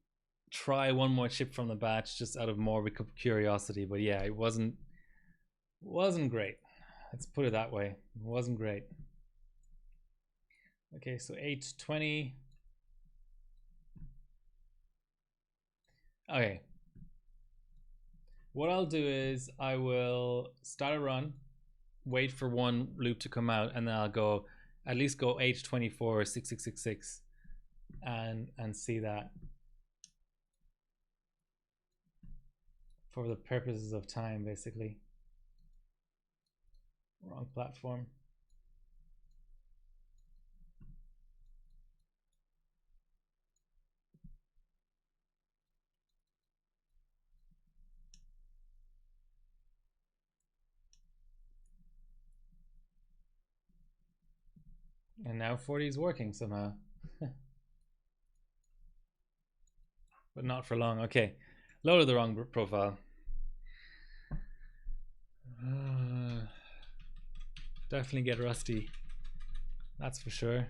try one more chip from the batch just out of more curiosity, but yeah, it wasn't great. Let's put it that way. It wasn't great. Okay, so 820. Okay. What I'll do is I will start a run, wait for one loop to come out, and then I'll go at least go 824 or 6666 and see that for the purposes of time, basically. Wrong platform. And now 40 is working somehow. But not for long. Okay, loaded the wrong profile. Definitely get rusty, that's for sure.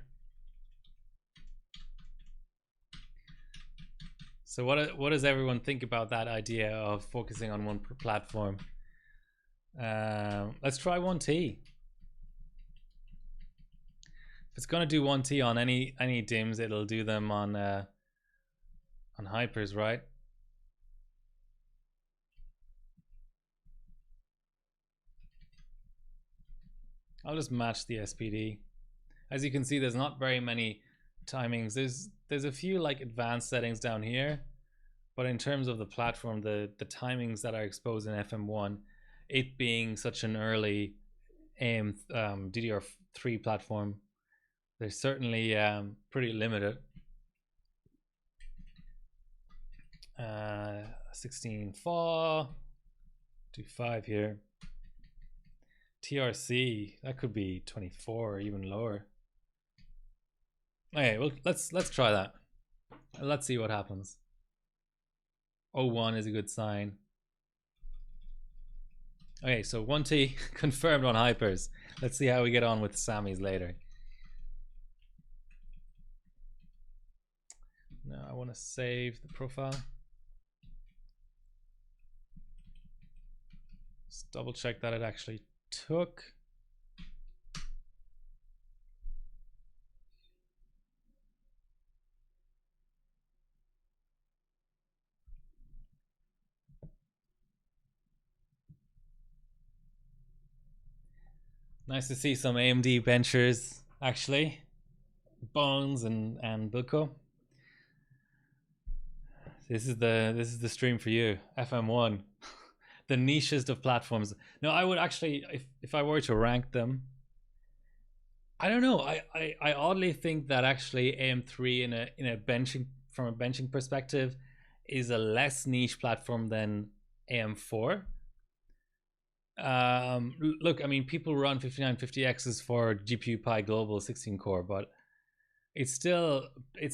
So what does everyone think about that idea of focusing on one platform? Let's try 1T. If it's gonna do 1T on any DIMMs, it'll do them on hypers, right? I'll just match the SPD. As you can see, there's not very many timings. There's a few like advanced settings down here, but in terms of the platform, the timings that are exposed in FM1, it being such an early AM DDR3 platform, they're certainly pretty limited. 16 4, do 5 here. TRC, that could be 24 or even lower. Okay, well, let's try that. Let's see what happens. 01 is a good sign. Okay, so 1T confirmed on hypers. Let's see how we get on with Sammys later. Now I want to save the profile. Just double check that it actually took. Nice to see some AMD benchers actually. Bones and Bilko. This is the stream for you, FM1. The nichest of platforms. No, I would actually, if I were to rank them, I don't know. I oddly think that actually AM3 in a benching, from a benching perspective, is a less niche platform than AM4. Look, I mean, people run 5950Xs for GPU Pi Global 16 core, but it's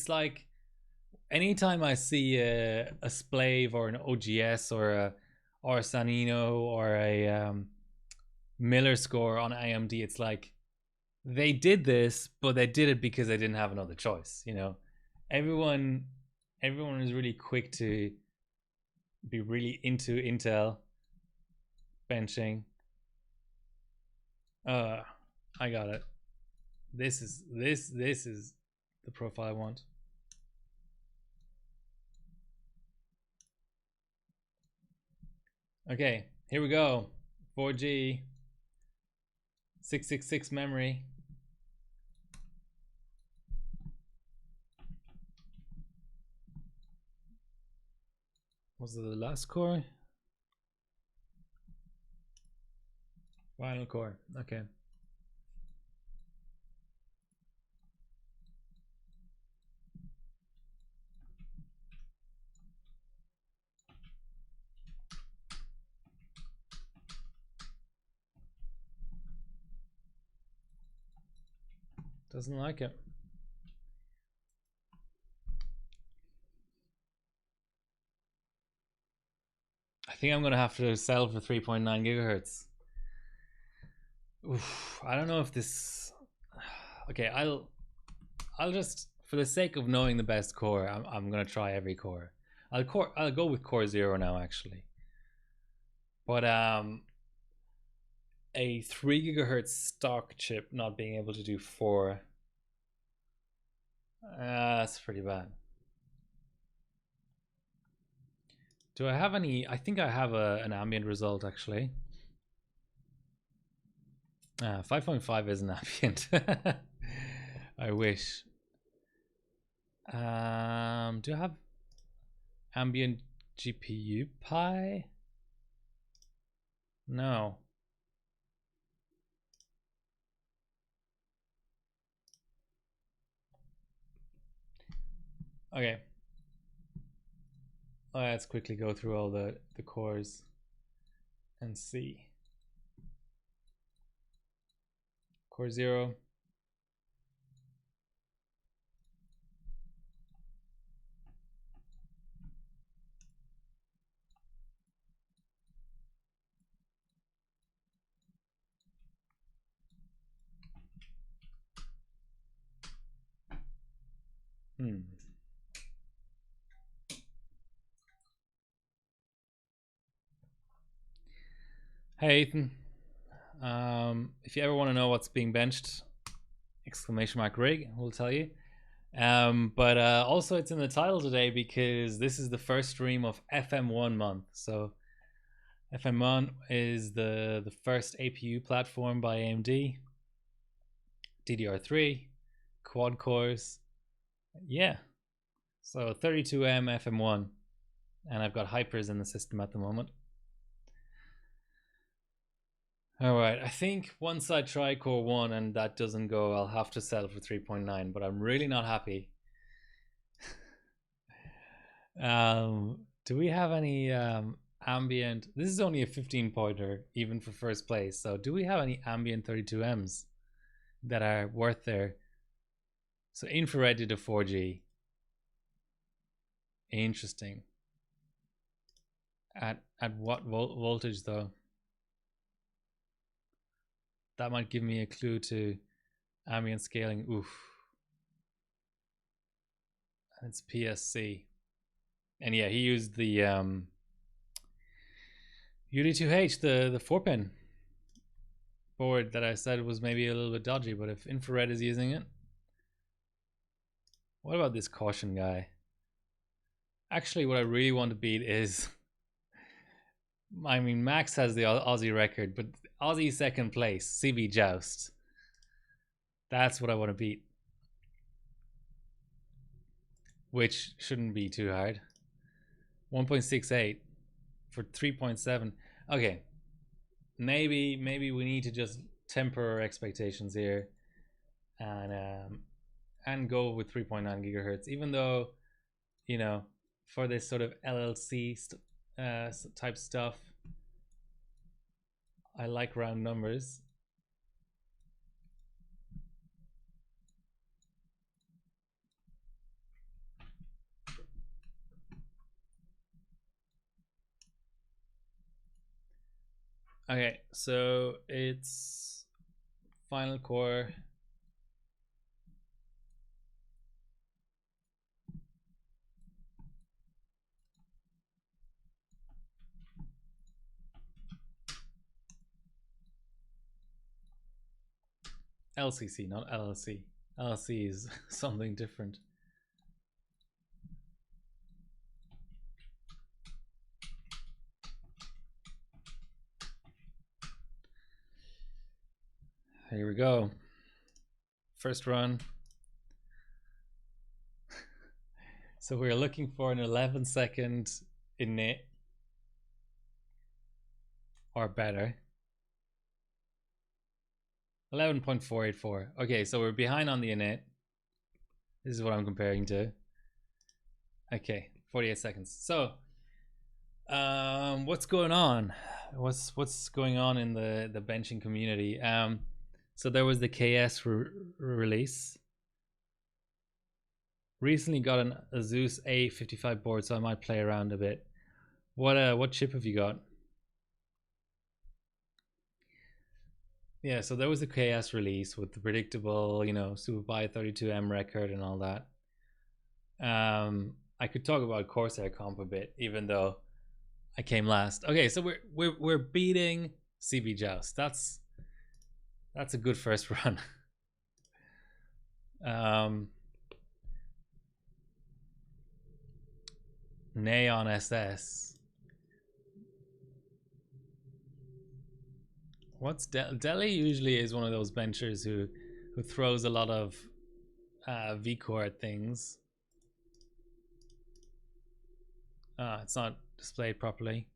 like anytime I see a Splave or an OGS or a Sanino or a Miller score on AMD, it's like they did this, but they did it because they didn't have another choice. You know, everyone is really quick to be really into Intel benching. I got it. This is the profile I want. Okay, here we go. 4G 666 memory. Was it the last core? Final core. Okay. Doesn't like it. I think I'm gonna have to sell for 3.9 gigahertz. Oof, I don't know if this. Okay, I'll just, for the sake of knowing the best core, I'm gonna try every core. I'll go with Core 0 now actually. But a 3 gigahertz stock chip not being able to do 4, that's pretty bad. Do I have any? I think I have an ambient result actually. 5.5 is an ambient. I wish. Do I have ambient GPU Pi? No. Okay. Let's quickly go through all the cores and see. Core 0. Hey Ethan, if you ever want to know what's being benched, exclamation mark rig, we'll tell you. But also it's in the title today because this is the first stream of FM1 month. So FM1 is the first APU platform by AMD, DDR3, quad cores. Yeah, so 32M FM1, and I've got hypers in the system at the moment. All right, I think once I try Core 1 and that doesn't go, I'll have to settle for 3.9, but I'm really not happy. Do we have any ambient? This is only a 15 pointer, even for first place. So, do we have any ambient 32Ms that are worth their? So, infrared did a 4G. Interesting. At what voltage though? That might give me a clue to ambient scaling. Oof. It's PSC. And yeah, he used the UD2H, the 4-pin board that I said was maybe a little bit dodgy, but if infrared is using it. What about this caution guy? Actually, what I really want to beat is, I mean, Max has the Aussie record, but Aussie second place, CB Joust. That's what I want to beat. Which shouldn't be too hard. 1.68 for 3.7. Okay. Maybe we need to just temper our expectations here and go with 3.9 gigahertz, even though, you know, for this sort of LLC type stuff, I like round numbers. Okay, so it's final core. LCC, not LLC. LLC is something different. Here we go. First run. So we're looking for an 11-second init or better. 11.484. Okay, so we're behind on the init. This is what I'm comparing to. Okay, 48 seconds. So, what's going on? What's going on in the benching community? So there was the KS release. Recently got an Asus A55 board, so I might play around a bit. What chip have you got? Yeah, so there was the KS release with the predictable, you know, SuperPi 32M record and all that. I could talk about Corsair comp a bit, even though I came last. Okay, so we're beating CB Joust. That's a good first run. Neon SS. What's Delhi usually is one of those benchers who throws a lot of V-core at things. It's not displayed properly.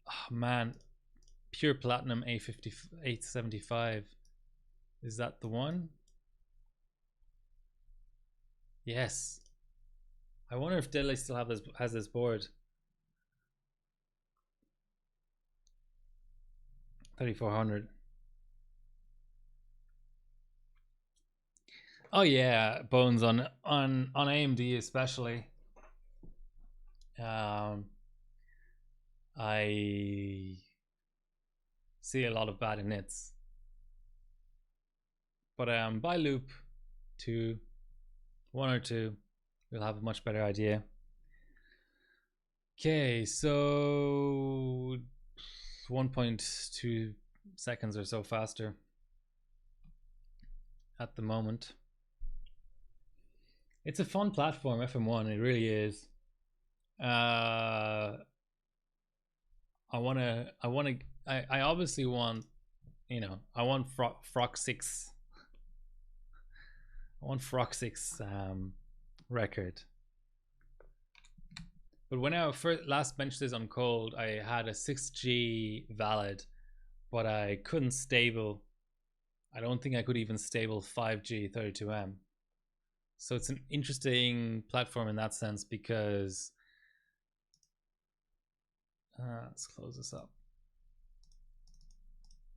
Oh man, pure platinum A75. Is that the one? Yes. I wonder if Delhi still has this board. 3400. Oh yeah, bones on AMD especially. I see a lot of bad inits, but by loop 1 or 2, we'll have a much better idea. Okay, so 1.2 seconds or so faster at the moment. It's a fun platform, FM1. It really is. I obviously want, I want Frock 6. I want Frock 6 record. But when I last benched this on cold, I had a 6G valid, but I couldn't stable. I don't think I could even stable 5G 32M. So it's an interesting platform in that sense because let's close this up.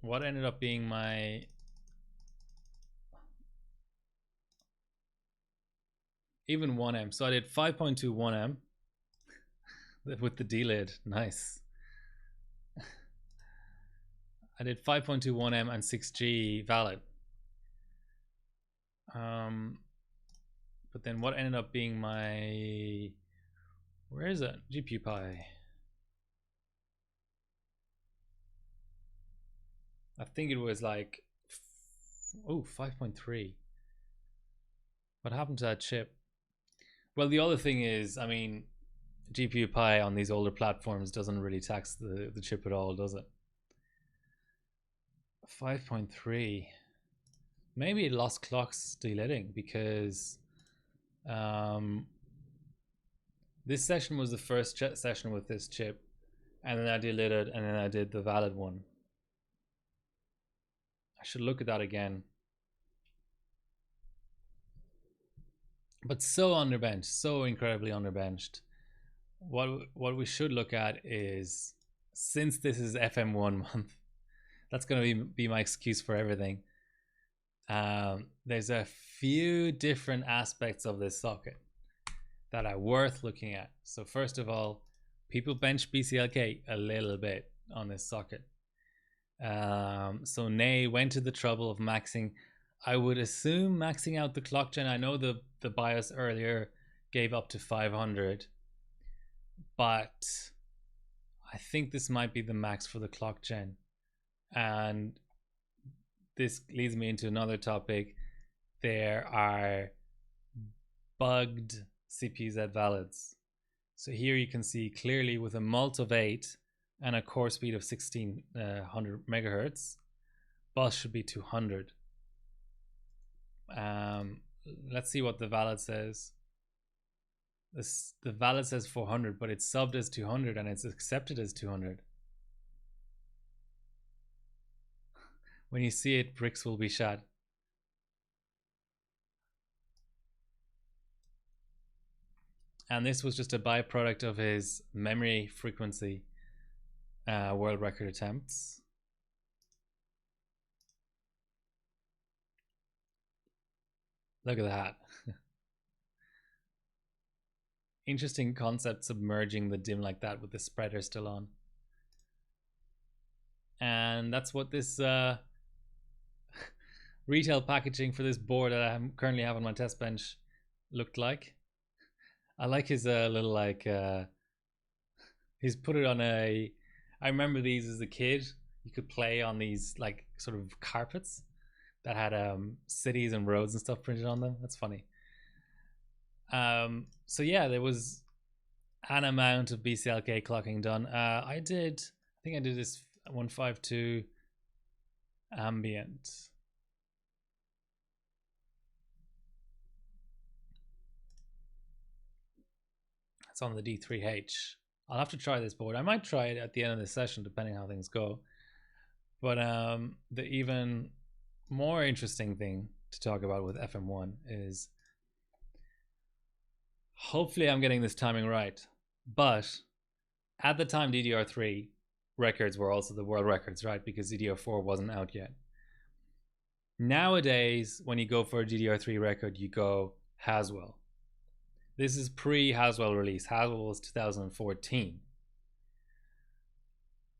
What ended up being my even 1M. So I did 5.2 1M with the D-lid. Nice. I did 5.2 1M and 6G valid. But then what ended up being my, where is it? GPU Pi. I think it was like, 5.3. What happened to that chip? Well, the other thing is, I mean, GPU Pi on these older platforms doesn't really tax the chip at all, does it? 5.3. Maybe it lost clocks delidding because this session was the first session with this chip, and then I delidded, and then I did the valid one. I should look at that again. But so underbenched, so incredibly underbenched. What we should look at is, since this is FM1 month, that's going to be my excuse for everything. There's a few different aspects of this socket that are worth looking at. So first of all, people bench BCLK a little bit on this socket. So Nay went to the trouble of maxing. I would assume maxing out the clock gen. I know the BIOS earlier gave up to 500, but I think this might be the max for the clock gen. And this leads me into another topic. There are bugged CPZ valids. So here you can see clearly with a mult of 8 and a core speed of 1600 megahertz, bus should be 200. Let's see what the valid says. The valid says 400, but it's subbed as 200 and it's accepted as 200. When you see it, bricks will be shot. And this was just a byproduct of his memory frequency world record attempts. Look at that. Interesting concept, submerging the DIMM like that with the spreader still on. And that's what this retail packaging for this board that I currently have on my test bench looked like. I like his little like he's put it on a, I remember these as a kid. You could play on these like sort of carpets that had cities and roads and stuff printed on them. That's funny. So yeah, there was an amount of BCLK clocking done. I think I did this 152 ambient. It's on the D3H. I'll have to try this board. I might try it at the end of the session depending how things go. But the even more interesting thing to talk about with FM1 is, hopefully I'm getting this timing right, but at the time DDR3 records were also the world records, right? Because DDR4 wasn't out yet. Nowadays, when you go for a DDR3 record, you go Haswell. This is pre-Haswell release. Haswell was 2014.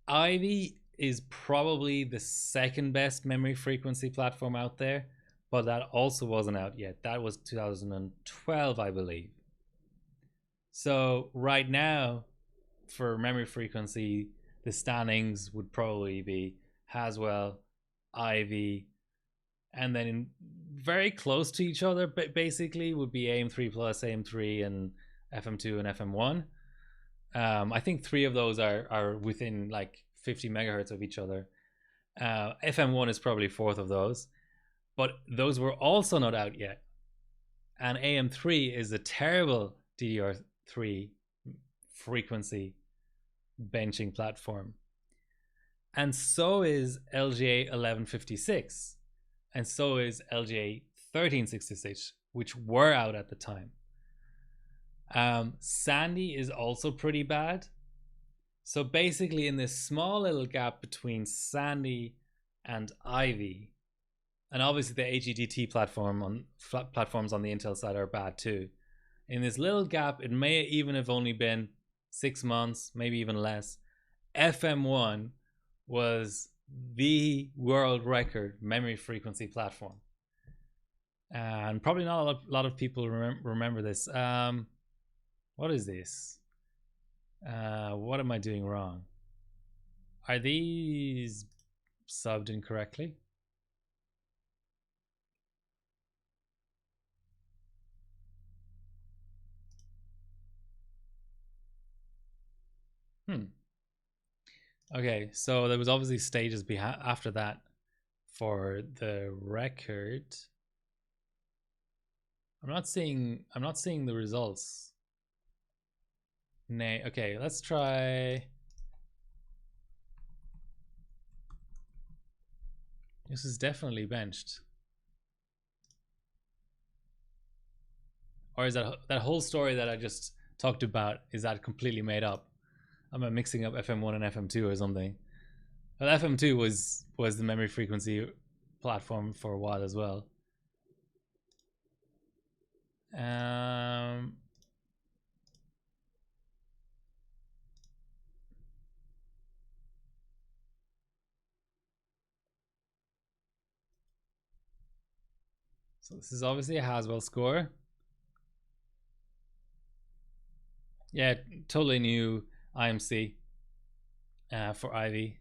Ivy is probably the second best memory frequency platform out there, but that also wasn't out yet. That was 2012, I believe. So right now, for memory frequency, the standings would probably be Haswell, Ivy, and then very close to each other, but basically would be AM3 plus, AM3, and FM2 and FM1. I think three of those are within like 50 megahertz of each other. FM1 is probably fourth of those, but those were also not out yet. And AM3 is a terrible DDR3 frequency benching platform. And so is LGA 1156. And so is LGA 1366, which were out at the time. Sandy is also pretty bad. So basically, in this small little gap between Sandy and Ivy, and obviously the HEDT platforms on the Intel side are bad too. In this little gap, it may even have only been 6 months, maybe even less. FM1 was the world record memory frequency platform, and probably not a lot of people remember this. What is this? What am I doing wrong? Are these subbed incorrectly? Okay, so there was obviously stages after that for the record. I'm not seeing the results. Nay, okay, let's try. This is definitely benched. Or is that whole story that I just talked about, is that completely made up? Am I mixing up FM1 and FM2 or something? Well, FM2 was the memory frequency platform for a while as well. So this is obviously a Haswell score. Yeah, totally new IMC for Ivy.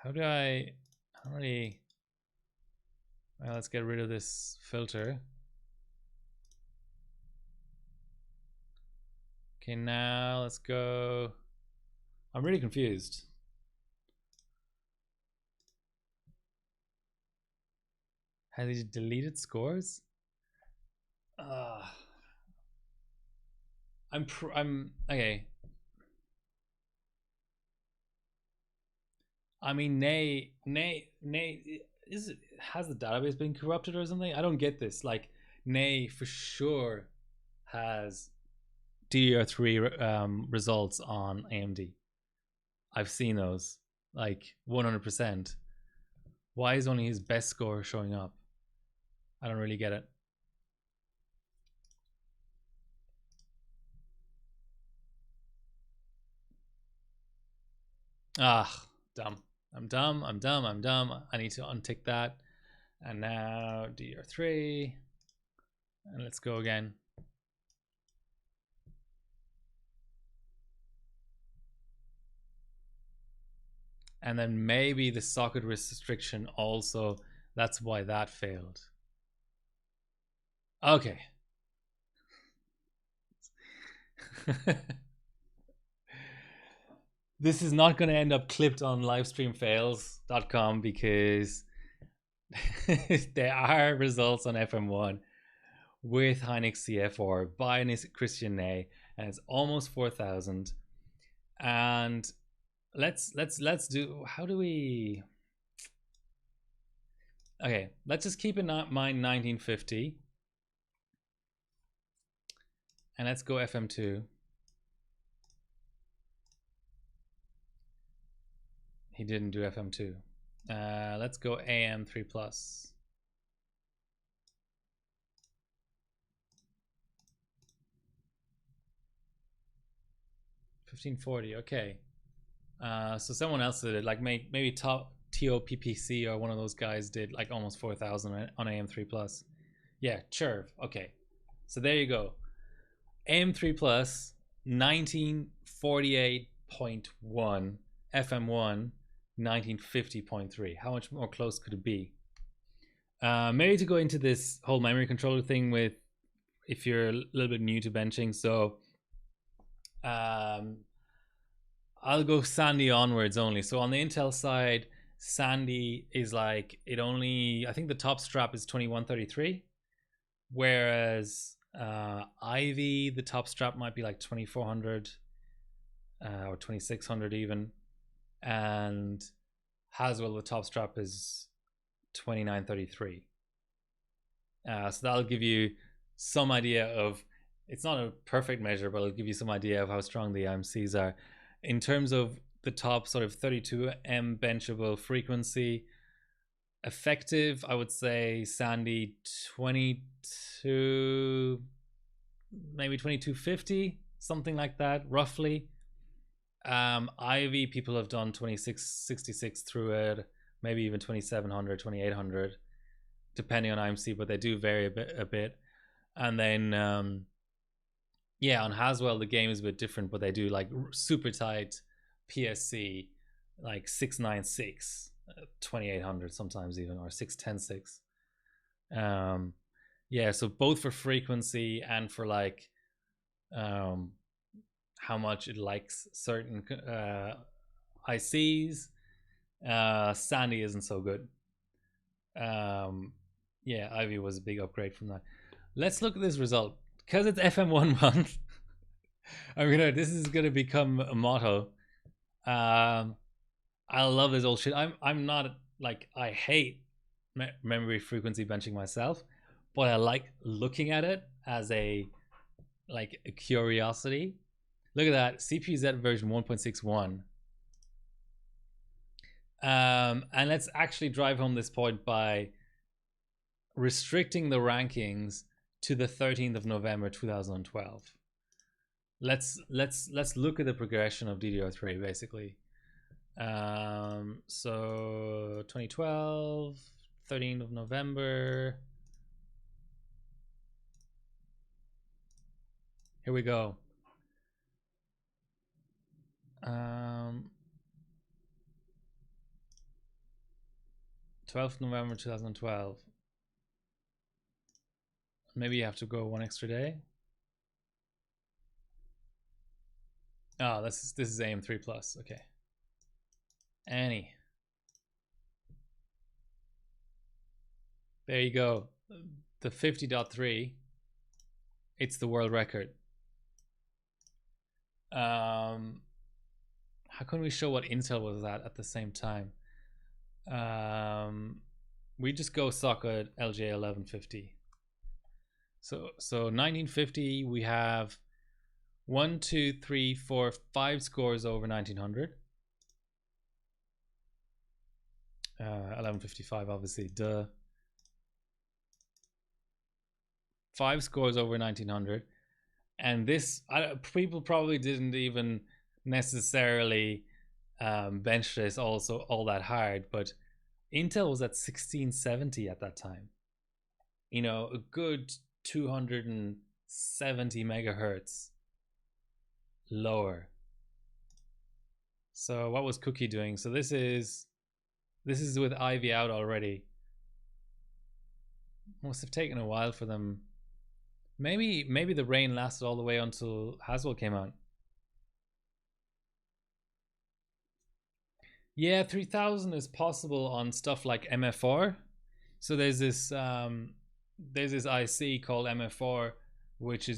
How do I already? Well, let's get rid of this filter. Okay, now let's go. I'm really confused. Has he deleted scores? I'm okay. I mean, nay, has the database been corrupted or something? I don't get this. Like, nay for sure has DDR3 results on AMD. I've seen those, like 100%. Why is only his best score showing up? I don't really get it. Dumb. I'm dumb. I need to untick that. And now DDR3. And let's go again. And then maybe the socket restriction also, that's why that failed. Okay. This is not going to end up clipped on livestreamfails.com because there are results on FM1 with Hynix CF4 by Christian Ney, and it's almost 4,000. And let's do, how do we? Okay, let's just keep in mind 1950, and let's go FM2. He didn't do FM2. Let's go AM3 plus. $1540. Okay. So someone else did it. Like maybe top TOPPC or one of those guys did like almost 4,000 on AM3 Plus. Yeah, Churv. Okay, so there you go. AM3 Plus 1948.1, FM1 1950.3. How much more close could it be? Maybe to go into this whole memory controller thing with, if you're a little bit new to benching, so I'll go Sandy onwards only. So on the Intel side, Sandy is like, it only, I think the top strap is 2133, whereas Ivy, the top strap might be like 2400 or 2600 even, and Haswell, the top strap is 2933. So that'll give you some idea of, it's not a perfect measure, but it'll give you some idea of how strong the IMCs are. In terms of the top sort of 32M benchable frequency, effective, I would say Sandy 22, maybe 2250, something like that, roughly. Ivy, people have done 2666 through it, maybe even 2700, 2800, depending on IMC, but they do vary a bit. And then yeah, on Haswell the game is a bit different, but they do like super tight PSC, like 696, 2800 sometimes even, or 6106. Yeah, so both for frequency and for like how much it likes certain ICs, Sandy isn't so good. Yeah, Ivy was a big upgrade from that. Let's look at this result. Because it's FM1 month, this is gonna become a motto. I love this old shit. I'm not like, I hate memory frequency benching myself, but I like looking at it as a curiosity. Look at that, CPZ version 1.61. And let's actually drive home this point by restricting the rankings to the 13th of November 2012. Let's look at the progression of DDR3 basically. So 2012, 13th of November. Here we go. 12th November 2012. Maybe you have to go one extra day. Oh, this is AM3 Plus. Okay. Annie. There you go. The 50.3. It's the world record. How can we show what Intel was at the same time? We just go socket LJ 1150. So 1950, we have 1, 2, 3, 4, 5 scores over 1900. 1155, obviously, duh. 5 scores over 1900, and this, people probably didn't even necessarily bench this also all that hard, but Intel was at 1670 at that time. You know, a good 270 megahertz lower. So what was Cookie doing? So this is with Ivy out already. Must have taken a while for them. Maybe the rain lasted all the way until Haswell came out. Yeah, 3000 is possible on stuff like MF4. So there's this IC called MF4, which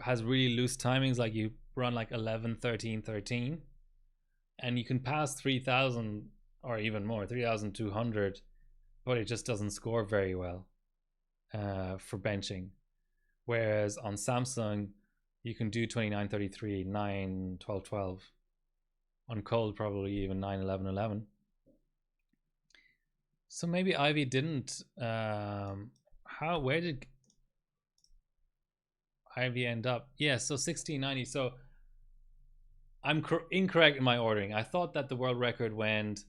has really loose timings, like you run like 11, 13, 13, and you can pass 3000 or even more, 3200, but it just doesn't score very well for benching. Whereas on Samsung, you can do 2933, 9, 12, 12. On cold, probably even 9, 11, 11. So maybe Ivy didn't. Where did Ivy end up? Yeah, so 1690. So I'm incorrect in my ordering. I thought that the world record went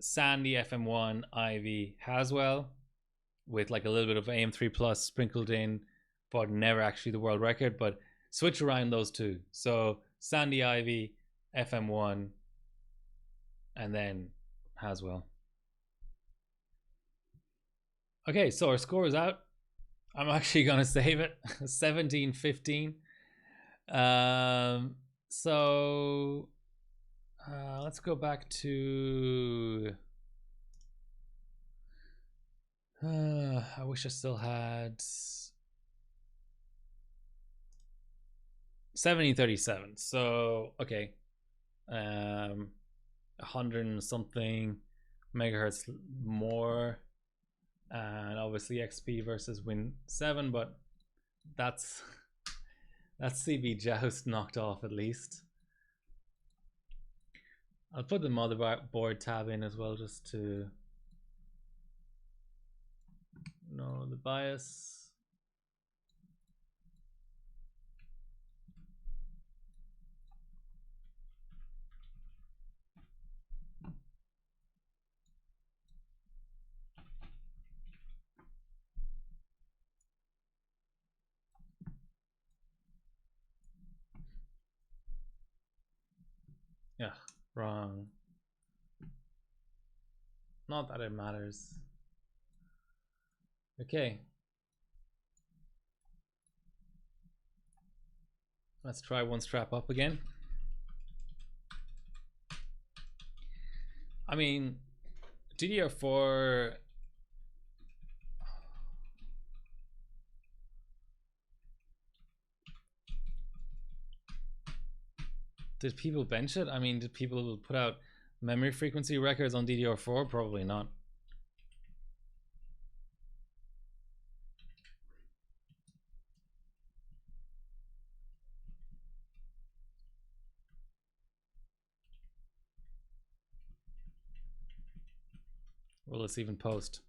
Sandy, FM1, Ivy, Haswell, with like a little bit of AM3 plus sprinkled in, but never actually the world record. But switch around those two. So Sandy, Ivy, FM1, and then Haswell. Okay, so our score is out. I'm actually gonna save it. 17-15. So let's go back to I wish I still had 1737. So okay, 100 and something megahertz more, and obviously XP versus Win 7, but that's CB Joust knocked off at least. I'll put the motherboard tab in as well just to know the bias. Yeah, wrong. Not that it matters. Okay. Let's try one strap up again. I mean, DDR4... Did people bench it? I mean, did people put out memory frequency records on DDR4? Probably not. Will this even post?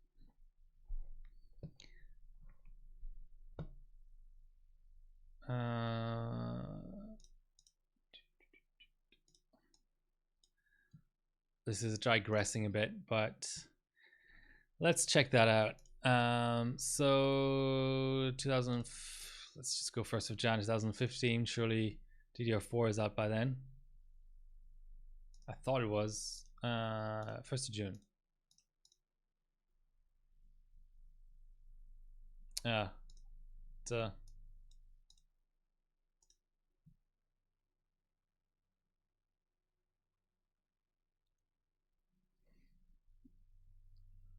This is digressing a bit, but let's check that out. So 2000, let's just go 1st of Jan 2015. Surely DDR4 is out by then. I thought it was 1st of June. Yeah, duh.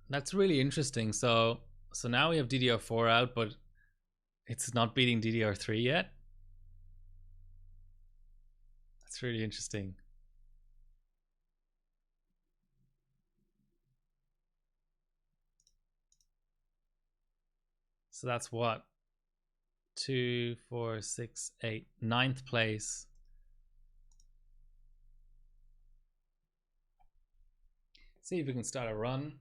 That's really interesting. So now we have DDR4 out, but it's not beating DDR3 yet. That's really interesting. So that's what? 2, 4, 6, 8, 9th place. See if we can start a run.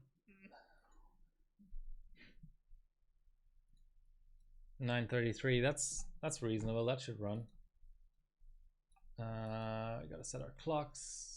933. That's reasonable. That should run. We gotta set our clocks.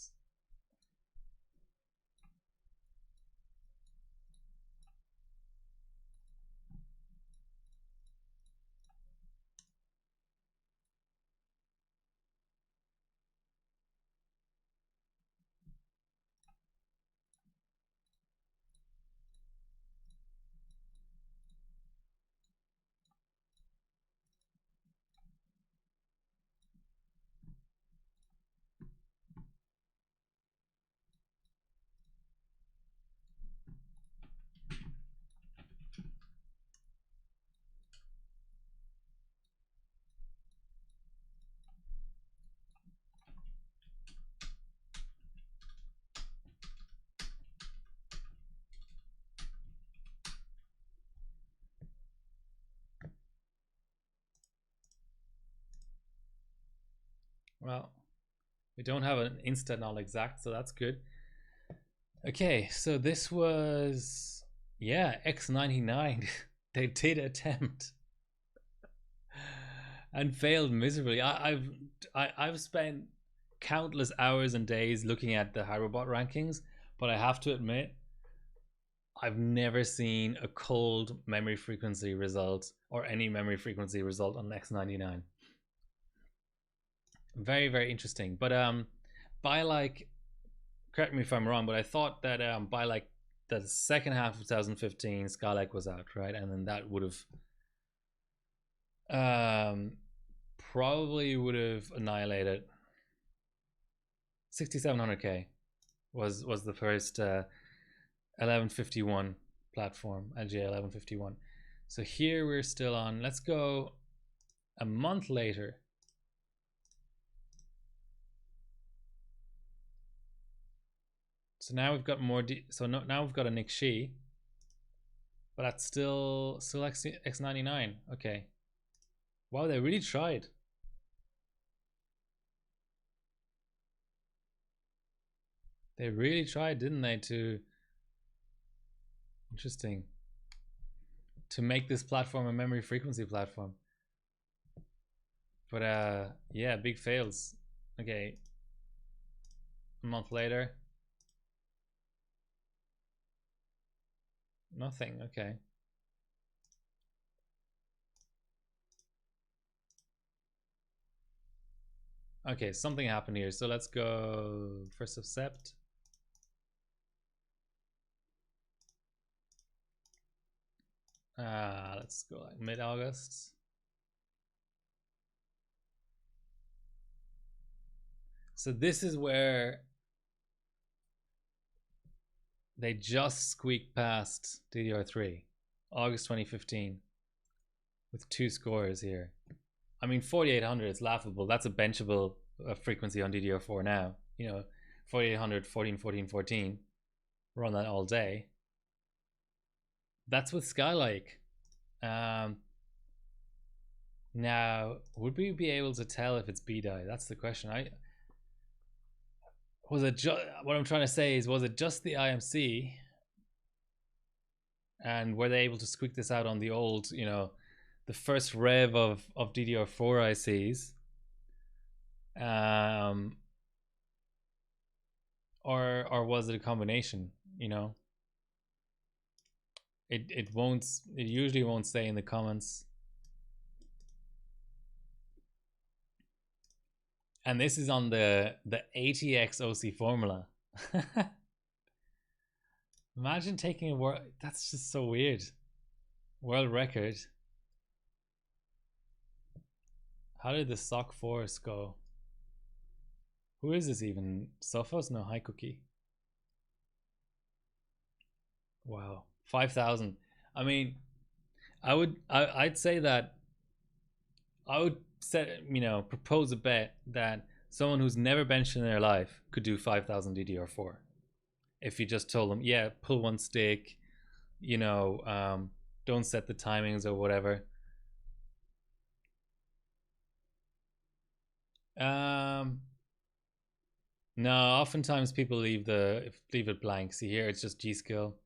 Well, we don't have an insta null exact, so that's good. Okay, so this was, yeah, X99. They did attempt and failed miserably. I've spent countless hours and days looking at the HiRobot rankings, But I have to admit, I've never seen a cold memory frequency result or any memory frequency result on X99. Very, very interesting. But by like, correct me if I'm wrong, but I thought that by like the second half of 2015, Skylake was out, right? And then that would have probably would have annihilated 6700K was the first 1151 platform, LGA 1151. So here we're still on. Let's go a month later. So now we've got more. Now we've got a Nick Shi, but that's still X99. Okay. Wow, they really tried. They really tried, didn't they? Interesting. To make this platform a memory frequency platform. But yeah, big fails. Okay. A month later. Nothing. Okay. Okay, something happened here. So let's go 1st of Sept. Let's go like mid-August. So this is where they just squeaked past DDR3, August 2015, with 2 scores here. I mean, 4800 is laughable. That's a benchable frequency on DDR4 now. You know, 4800, 14, 14, 14. Run that all day. That's with Skylake. Now, would we be able to tell if it's BDI? That's the question. What I'm trying to say is, was it just the IMC? And were they able to squeak this out on the old, you know, the first rev of DDR4 ICs? Or was it a combination, you know? It usually won't say in the comments. And this is on the ATX OC formula. Imagine taking a world, that's just so weird. World record. How did the SOC Force go? Who is this even? Sophos? No, High Cookie. Wow, 5,000. I mean, I'd say that I would propose a bet that someone who's never benched in their life could do 5,000 DDR4. If you just told them, yeah, pull one stick, you know, don't set the timings or whatever. No, oftentimes people leave it blank. See here, it's just G skill.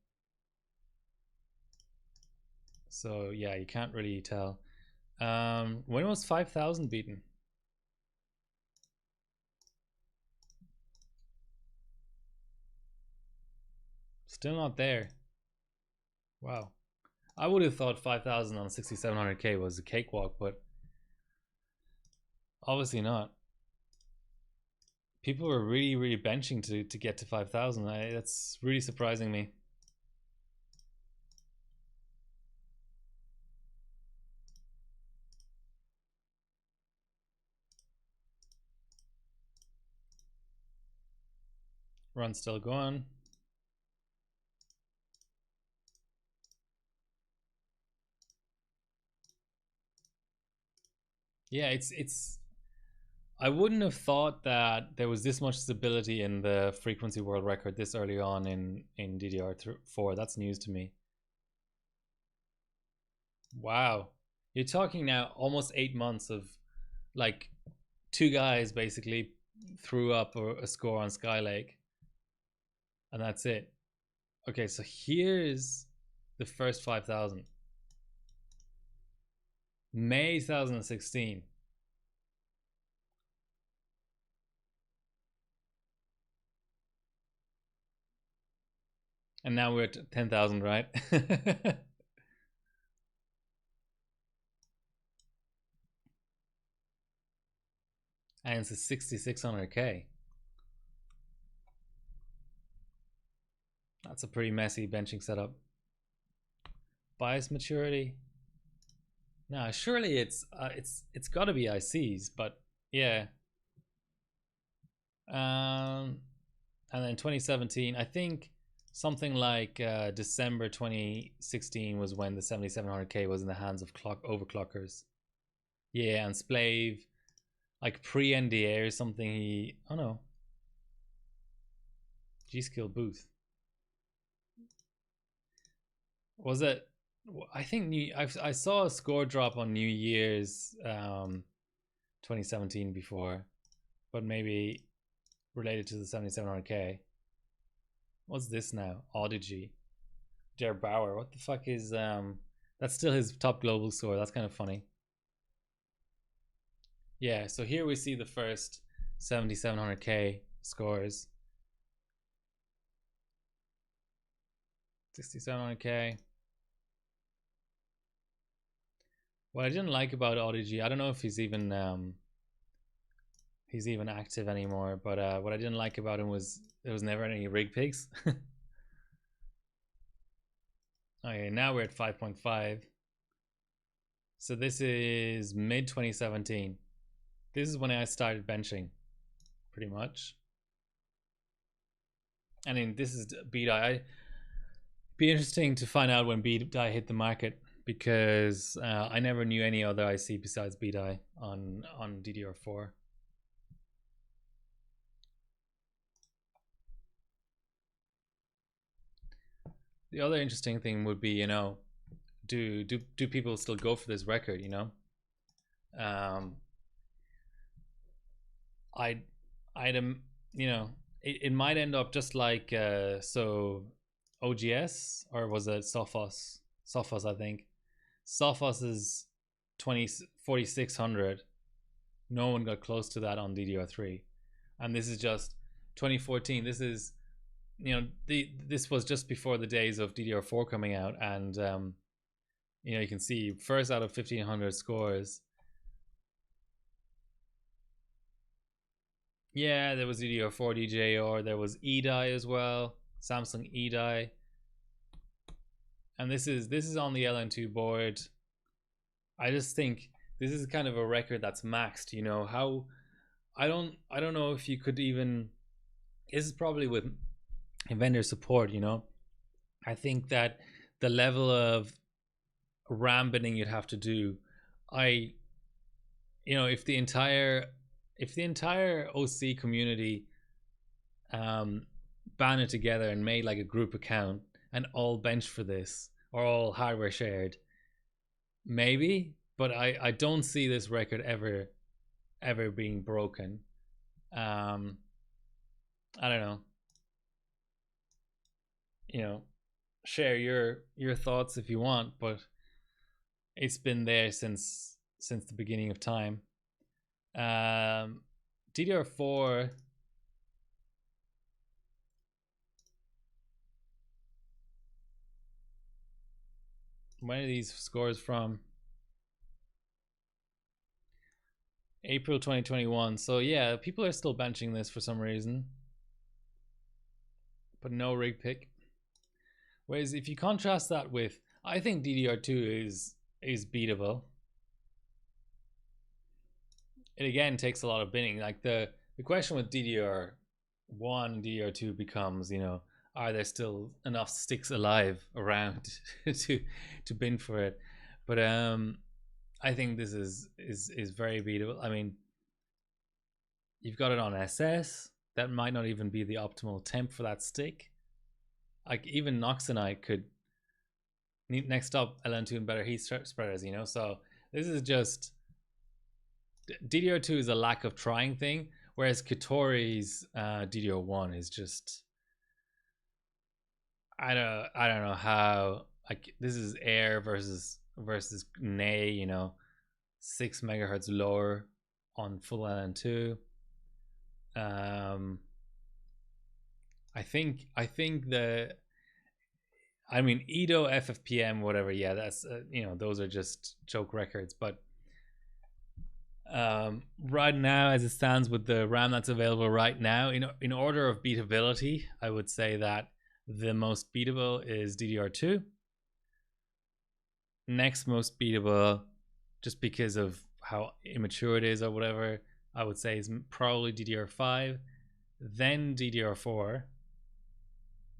So yeah, you can't really tell. When was 5,000 beaten? Still not there. Wow. I would have thought 5,000 on 6,700K was a cakewalk, but obviously not. People were really, really benching to get to 5,000. That's really surprising me. Run still going. Yeah, it's I wouldn't have thought that there was this much stability in the frequency world record this early on in DDR4. That's news to me. Wow. You're talking now almost 8 months of like 2 guys basically threw up a score on Skylake. And that's it. Okay, so here's the first 5,000. May 2016. And now we're at 10,000, right? And it's a 6,600K. That's a pretty messy benching setup. Bias maturity. No, surely it's got to be ICs, but yeah. And then 2017, I think something like December 2016 was when the 7700K was in the hands of overclockers. Yeah, and Splave, like pre-NDA or something. Oh no, G-Skill Booth. Was it? I think I saw a score drop on New Year's 2017 before, but maybe related to the 7700K. What's this now? Audigy. Jer Bauer. What the fuck is that's still his top global score. That's kind of funny. Yeah, so here we see the first 7700K scores. 6700K. What I didn't like about Audigy, I don't know if he's even active anymore, but what I didn't like about him was there was never any rig picks. Okay, now we're at 5.5. So this is mid 2017. This is when I started benching, pretty much. I mean, this is B-Die. Be interesting to find out when B-Die hit the market, because I never knew any other IC besides B-Die on DDR4. The other interesting thing would be, you know, do people still go for this record? You know, you know, it might end up just like so OGS, or was it Sophos? Sophos, I think. Sophos is 4600. No one got close to that on DDR3, and this is just 2014. This is, you know, this was just before the days of DDR4 coming out, and you know, you can see first out of 1500 scores. Yeah, there was DDR4 DJR, there was E-Die as well, Samsung E-Die. And this is on the LN2 board. I just think this is kind of a record that's maxed, you know. How I don't know if you could even, this is probably with vendor support, you know. I think that the level of RAM binning you'd have to do, you know, if the entire OC community banded together and made like a group account and all bench for this, or all hardware shared, maybe, but I don't see this record ever being broken. I don't know, you know, share your thoughts if you want, but it's been there since the beginning of time. DDR4, when are these scores from? April 2021. So yeah, people are still benching this for some reason, but no rig pick. Whereas if you contrast that with, I think DDR2 is beatable. It again takes a lot of binning. Like the question with DDR1 and DDR2 becomes, you know, are there still enough sticks alive around to bin for it? But I think this is very beatable. I mean, you've got it on SS. That might not even be the optimal temp for that stick. Like even Noxonite could, next up LN2 and better heat spreaders, you know. So this is just, DDR2 is a lack of trying thing, whereas Katori's DDR1 is just, I don't know how, like, this is air versus nay, you know, 6 megahertz lower on full LN2. I think I mean, Edo, FFPM, whatever. Yeah, that's you know, those are just joke records. But right now, as it stands with the RAM that's available right now, in order of beatability, I would say that the most beatable is DDR2. Next most beatable, just because of how immature it is or whatever, I would say is probably DDR5, then DDR4,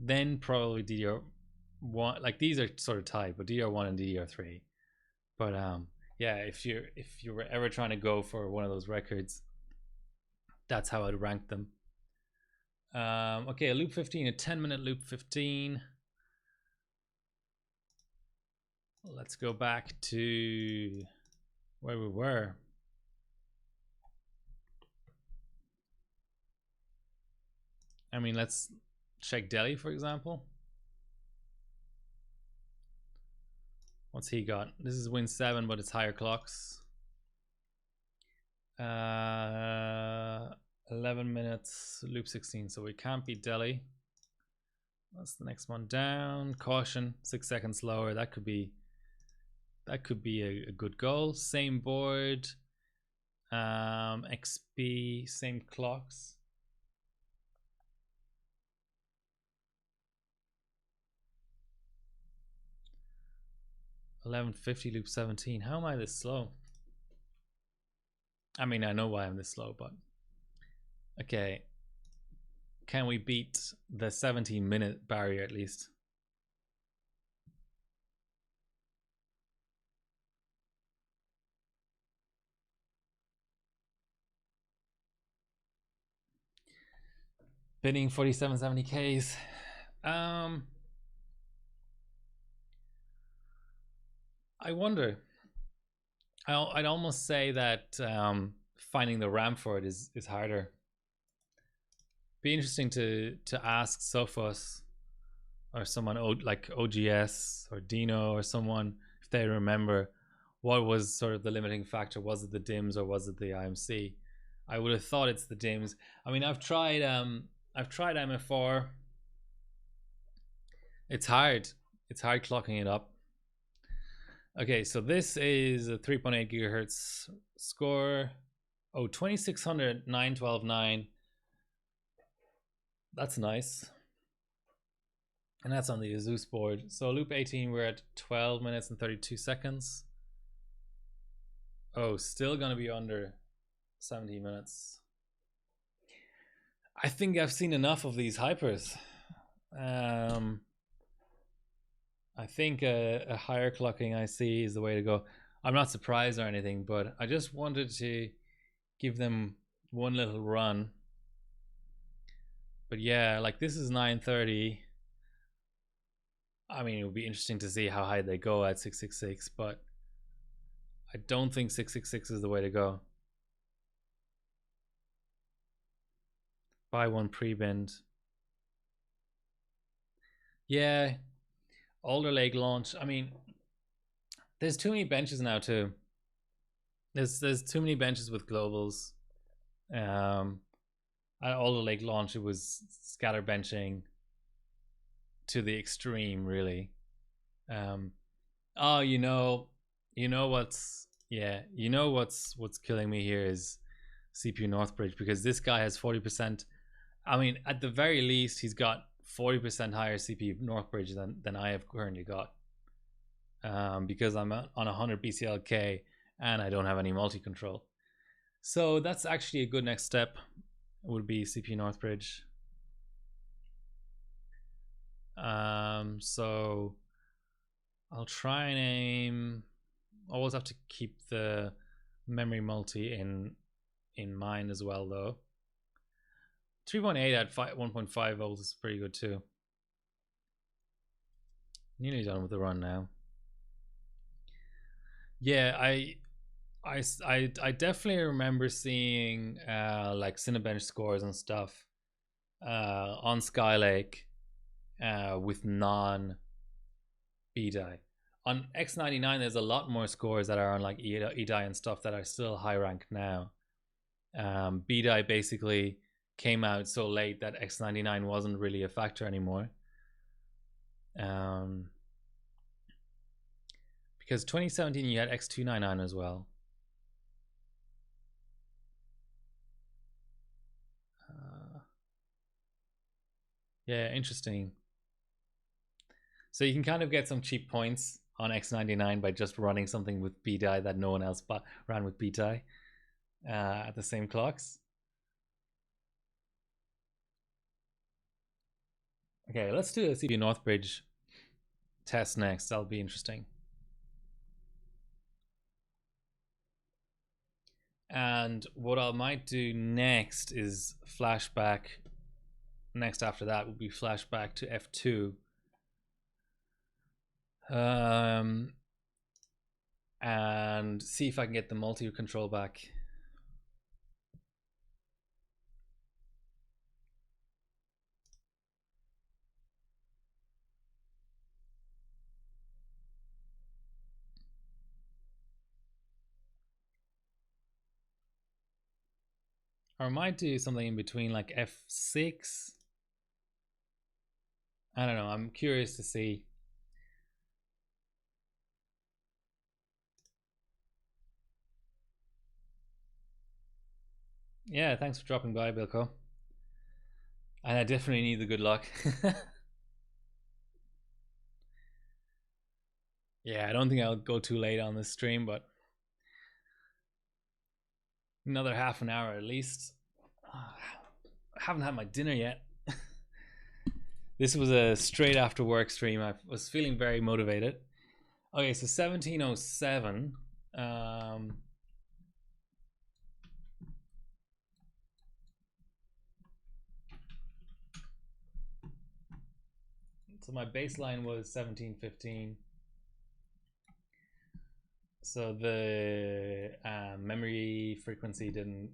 then probably DDR1. Like these are sort of tied, but DDR1 and DDR3. But yeah, if you were ever trying to go for one of those records, that's how I'd rank them. Okay, a loop 15, a 10-minute loop 15. Let's go back to where we were. I mean, let's check Delhi, for example. What's he got? This is Win 7, but it's higher clocks. 11 minutes, loop 16, so we can't beat Delhi. That's the next one down. Caution, 6 seconds lower. That could be a good goal. Same board, XP, same clocks. $11.50 loop 17. How am I this slow? I mean, I know why I'm this slow, but okay. Can we beat the 17-minute barrier at least? Bidding 4770Ks. I wonder. I'd almost say that finding the RAM for it is harder. Be interesting to ask Sophos or someone like OGS or Dino or someone if they remember what was sort of the limiting factor. Was it the DIMMs or was it the IMC? I would have thought it's the DIMMs. I mean, I've tried MF4. It's hard. It's hard clocking it up. Okay, so this is a 3.8 gigahertz score. Oh, 2600, 912.9. That's nice. And that's on the Azus board. So loop 18, we're at 12 minutes and 32 seconds. Oh, still gonna be under 70 minutes. I think I've seen enough of these hypers. I think a higher clocking IC is the way to go. I'm not surprised or anything, but I just wanted to give them one little run. But yeah, like this is 930. I mean, it would be interesting to see how high they go at 666, but I don't think 666 is the way to go. Buy one pre-bend. Yeah, Alder Lake launch. I mean, there's too many benches now too. There's too many benches with globals. At Alder Lake launch, it was scatter benching to the extreme, really. Oh, you know what's killing me here is CPU Northbridge, because this guy has 40%. I mean, at the very least, he's got 40% higher CPU Northbridge than I have currently got. Because I'm on 100 BCLK and I don't have any multi-control. So that's actually a good next step, would be CPU Northbridge. So I'll try and aim. Always have to keep the memory multi in mind as well, though. 3.8 at 1.5 volts is pretty good too. Nearly done with the run now. Yeah, I definitely remember seeing like Cinebench scores and stuff on Skylake with non BDI. On X99, there's a lot more scores that are on like EDI and stuff that are still high ranked now. BDI basically came out so late that X99 wasn't really a factor anymore. Because 2017 you had X299 as well. Yeah, interesting. So you can kind of get some cheap points on X99 by just running something with B-die that no one else ran with B-die at the same clocks. Okay, let's do a CPU Northbridge test next. That'll be interesting. And what I might do next is flashback. Next after that will be flashback to F2. And see if I can get the multi-control back. Or I might do something in between, like F6. I don't know. I'm curious to see. Yeah, thanks for dropping by, Bilko. And I definitely need the good luck. Yeah, I don't think I'll go too late on this stream, but another half an hour at least. I haven't had my dinner yet. This was a straight after work stream. I was feeling very motivated. Okay, so 1707. So my baseline was 1715. So the memory frequency didn't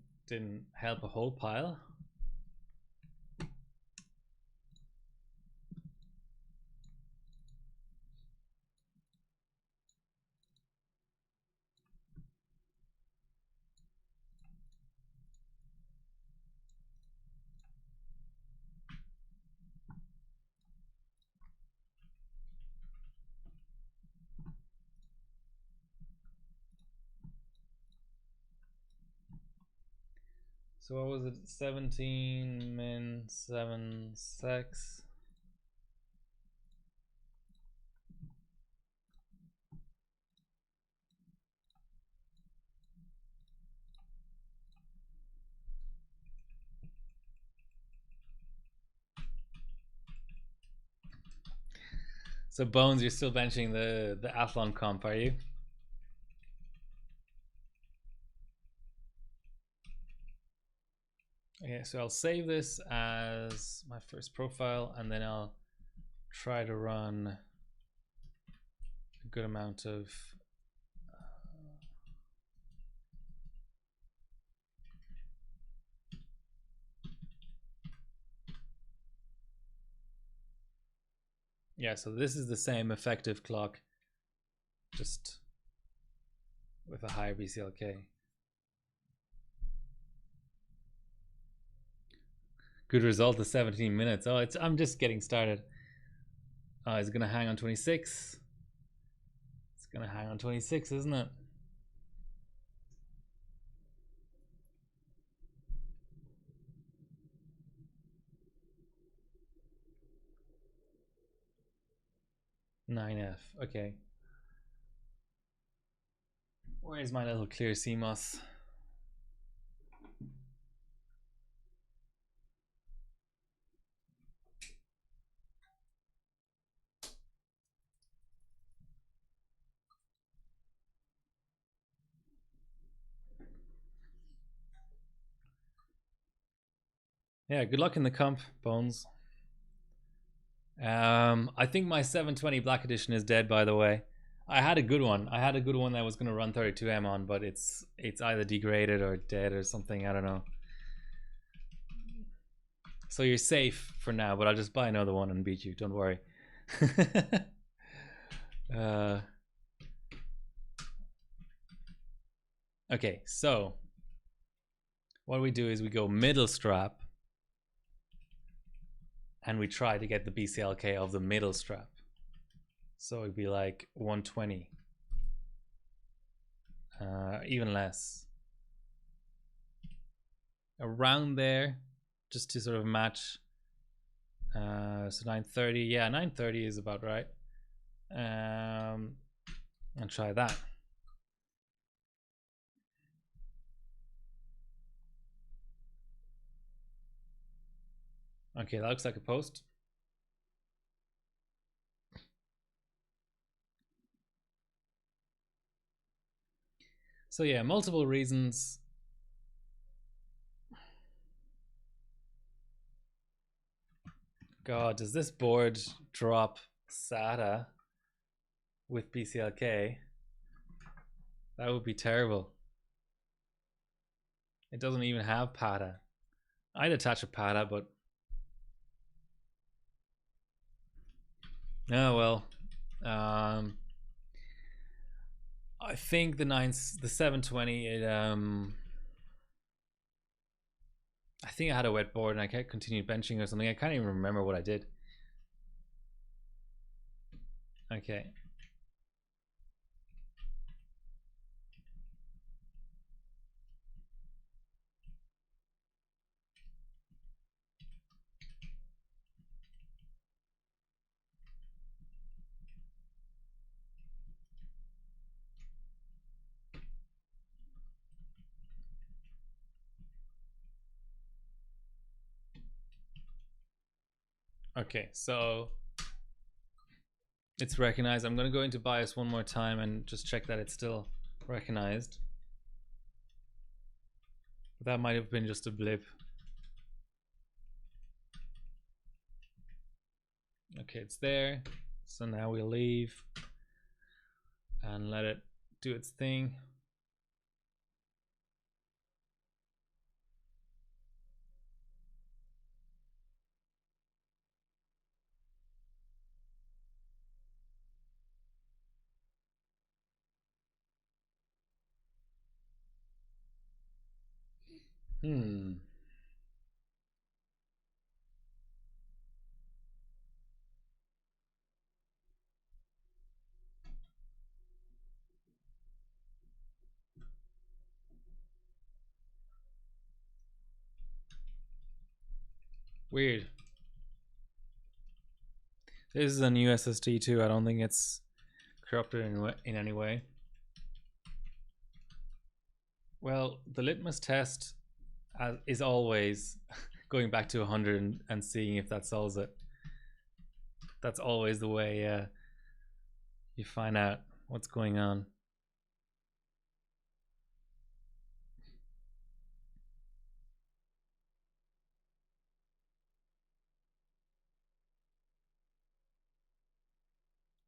help a whole pile. So what was it? 17 min 7 secs. So Bones, you're still benching the Athlon comp, are you? Okay, so I'll save this as my first profile, and then I'll try to run a good amount of yeah, so this is the same effective clock, just with a higher BCLK. Good result of 17 minutes. Oh, I'm just getting started. Oh, it's gonna hang on 26. It's gonna hang on 26, isn't it? (9F). Okay. Where's my little clear CMOS? Yeah, good luck in the comp, Bones. I think my 720 Black Edition is dead, by the way. I had a good one. I had a good one that was going to run 32M on, but it's either degraded or dead or something. I don't know. So you're safe for now, but I'll just buy another one and beat you. Don't worry. Okay, so what we do is we go middle strap, and we try to get the BCLK of the middle strap. So it'd be like 120. Even less. Around there, just to sort of match. So 930. Yeah, 930 is about right. And try that. Okay, that looks like a post. So yeah, multiple reasons. God, does this board drop SATA with BCLK? That would be terrible. It doesn't even have PATA. I'd attach a PATA, but oh well. I think the 720. I think I had a wet board and I kept continued benching or something. I can't even remember what I did. Okay. Okay, so it's recognized. I'm going to go into BIOS one more time and just check that it's still recognized. That might have been just a blip. Okay, it's there. So now we'll leave and let it do its thing. Weird. This is a new SSD too. I don't think it's corrupted in any way. Well, the litmus test is always going back to 100 and seeing if that solves it. That's always the way you find out what's going on.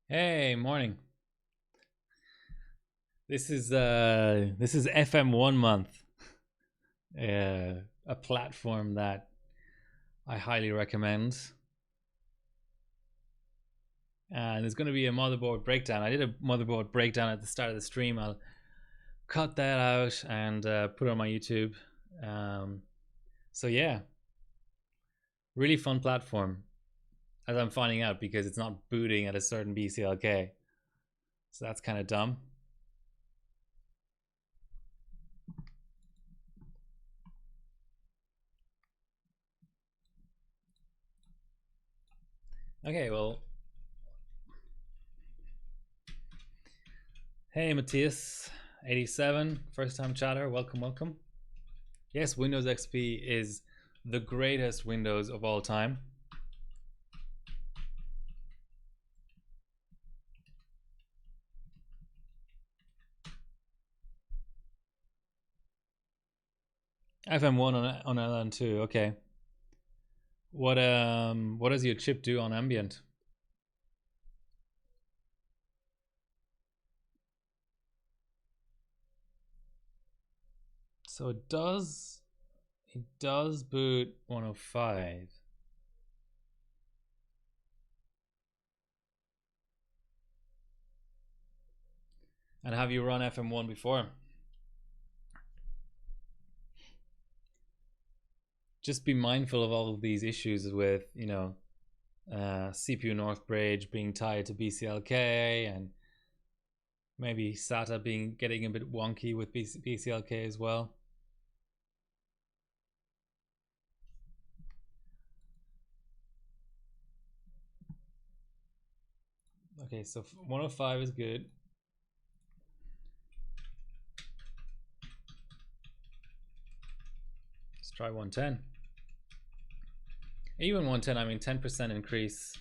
Hey, morning. This is FM1 month. A platform that I highly recommend. And there's going to be a motherboard breakdown. I did a motherboard breakdown at the start of the stream. I'll cut that out and put it on my YouTube. So yeah, really fun platform, as I'm finding out, because it's not booting at a certain BCLK. So that's kind of dumb. Okay, well, hey Matthias 87, first time chatter, welcome. Yes, Windows XP is the greatest Windows of all time. FM1 on LN2, okay. What does your chip do on ambient? So it does boot 105. And have you run FM1 before? Just be mindful of all of these issues with, you know, CPU North Bridge being tied to BCLK, and maybe SATA getting a bit wonky with BCLK as well. Okay, so 105 is good. Let's try 110. Even 110, I mean 10% increase.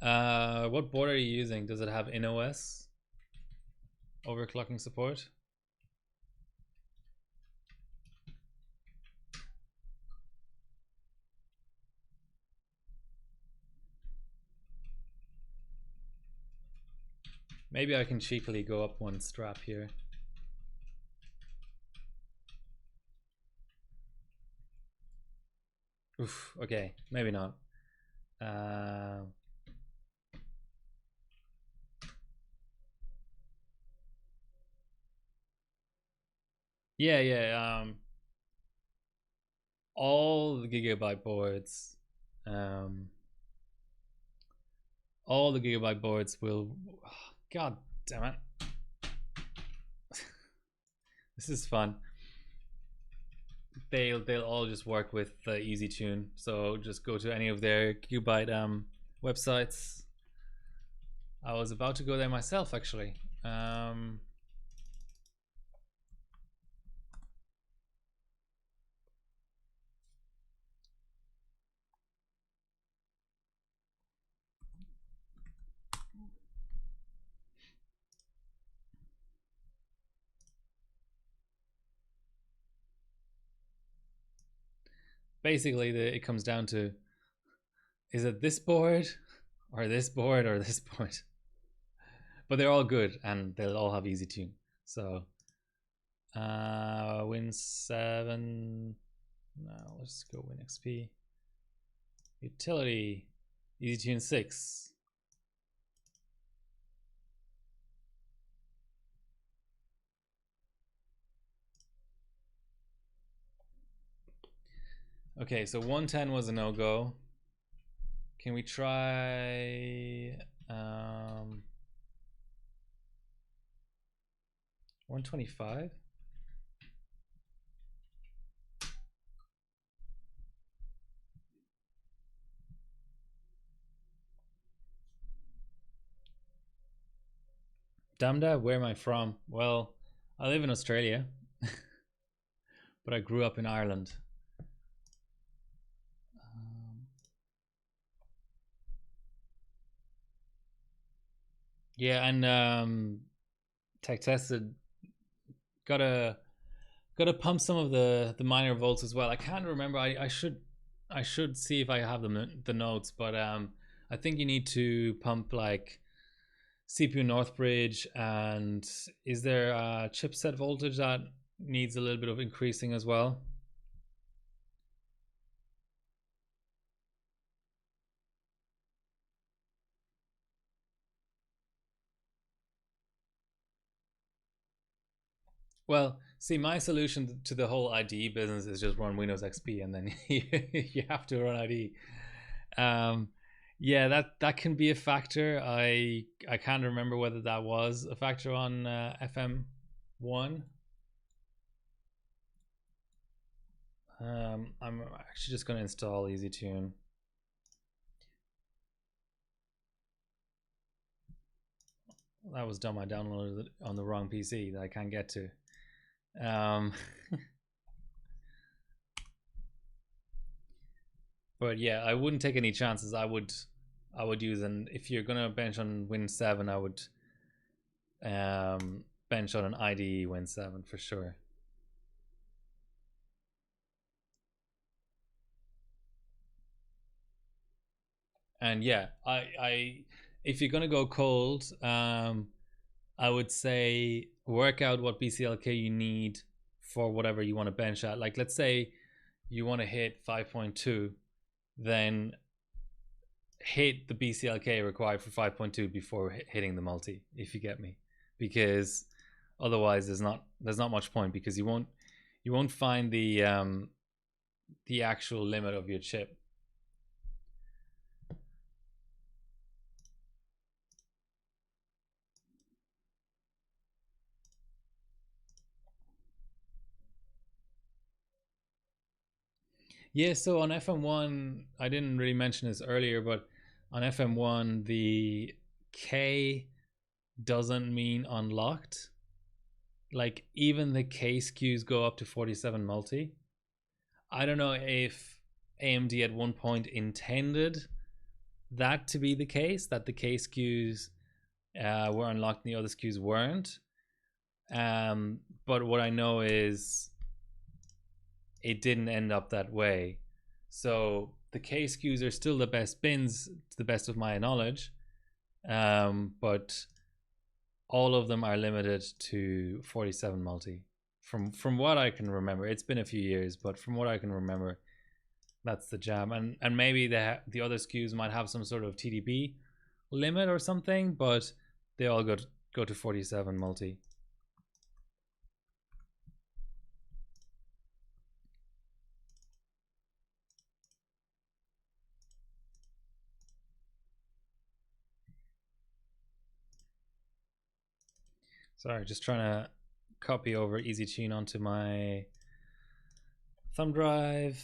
What board are you using? Does it have InOS overclocking support? Maybe I can cheekily go up one strap here. Oof, okay, maybe not. Yeah. All the gigabyte boards, all the gigabyte boards will. God damn it! This is fun. They'll all just work with EasyTune. So just go to any of their gigabyte websites. I was about to go there myself, actually. Basically, it comes down to, is it this board or this board or this board? But they're all good and they'll all have EasyTune. So Win 7. No, let's go Win XP. Utility, EasyTune 6. Okay, so 110 was a no-go. Can we try 125? Damda, where am I from? Well, I live in Australia, but I grew up in Ireland. Yeah, and tech tested. Gotta pump some of the minor volts as well. I can't remember. I should see if I have the notes, but I think you need to pump like CPU North Bridge, and is there a chipset voltage that needs a little bit of increasing as well? Well, see, my solution to the whole IDE business is just run Windows XP, and then you have to run IDE. Yeah, that can be a factor. I can't remember whether that was a factor on FM1. I'm actually just going to install EasyTune. That was dumb. I downloaded it on the wrong PC that I can't get to. But yeah, I wouldn't take any chances. I would use an, if you're gonna bench on Win 7, I would bench on an IDE Win 7 for sure. And yeah, I if you're gonna go cold, I would say work out what BCLK you need for whatever you want to bench at. Like, let's say you want to hit 5.2, then hit the BCLK required for 5.2 before hitting the multi, if you get me, because otherwise there's not much point, because you won't find the the actual limit of your chip. Yeah, so on FM1, I didn't really mention this earlier, but on FM1, the K doesn't mean unlocked. Like, even the K SKUs go up to 47 multi. I don't know if AMD at one point intended that to be the case, that the K SKUs were unlocked and the other SKUs weren't. But what I know is it didn't end up that way. So the K SKUs are still the best bins, to the best of my knowledge. But all of them are limited to 47 multi. From what I can remember, it's been a few years, but from what I can remember, that's the jam. And maybe the other SKUs might have some sort of TDP limit or something, but they all go to 47 multi. Sorry, just trying to copy over EasyTune onto my thumb drive.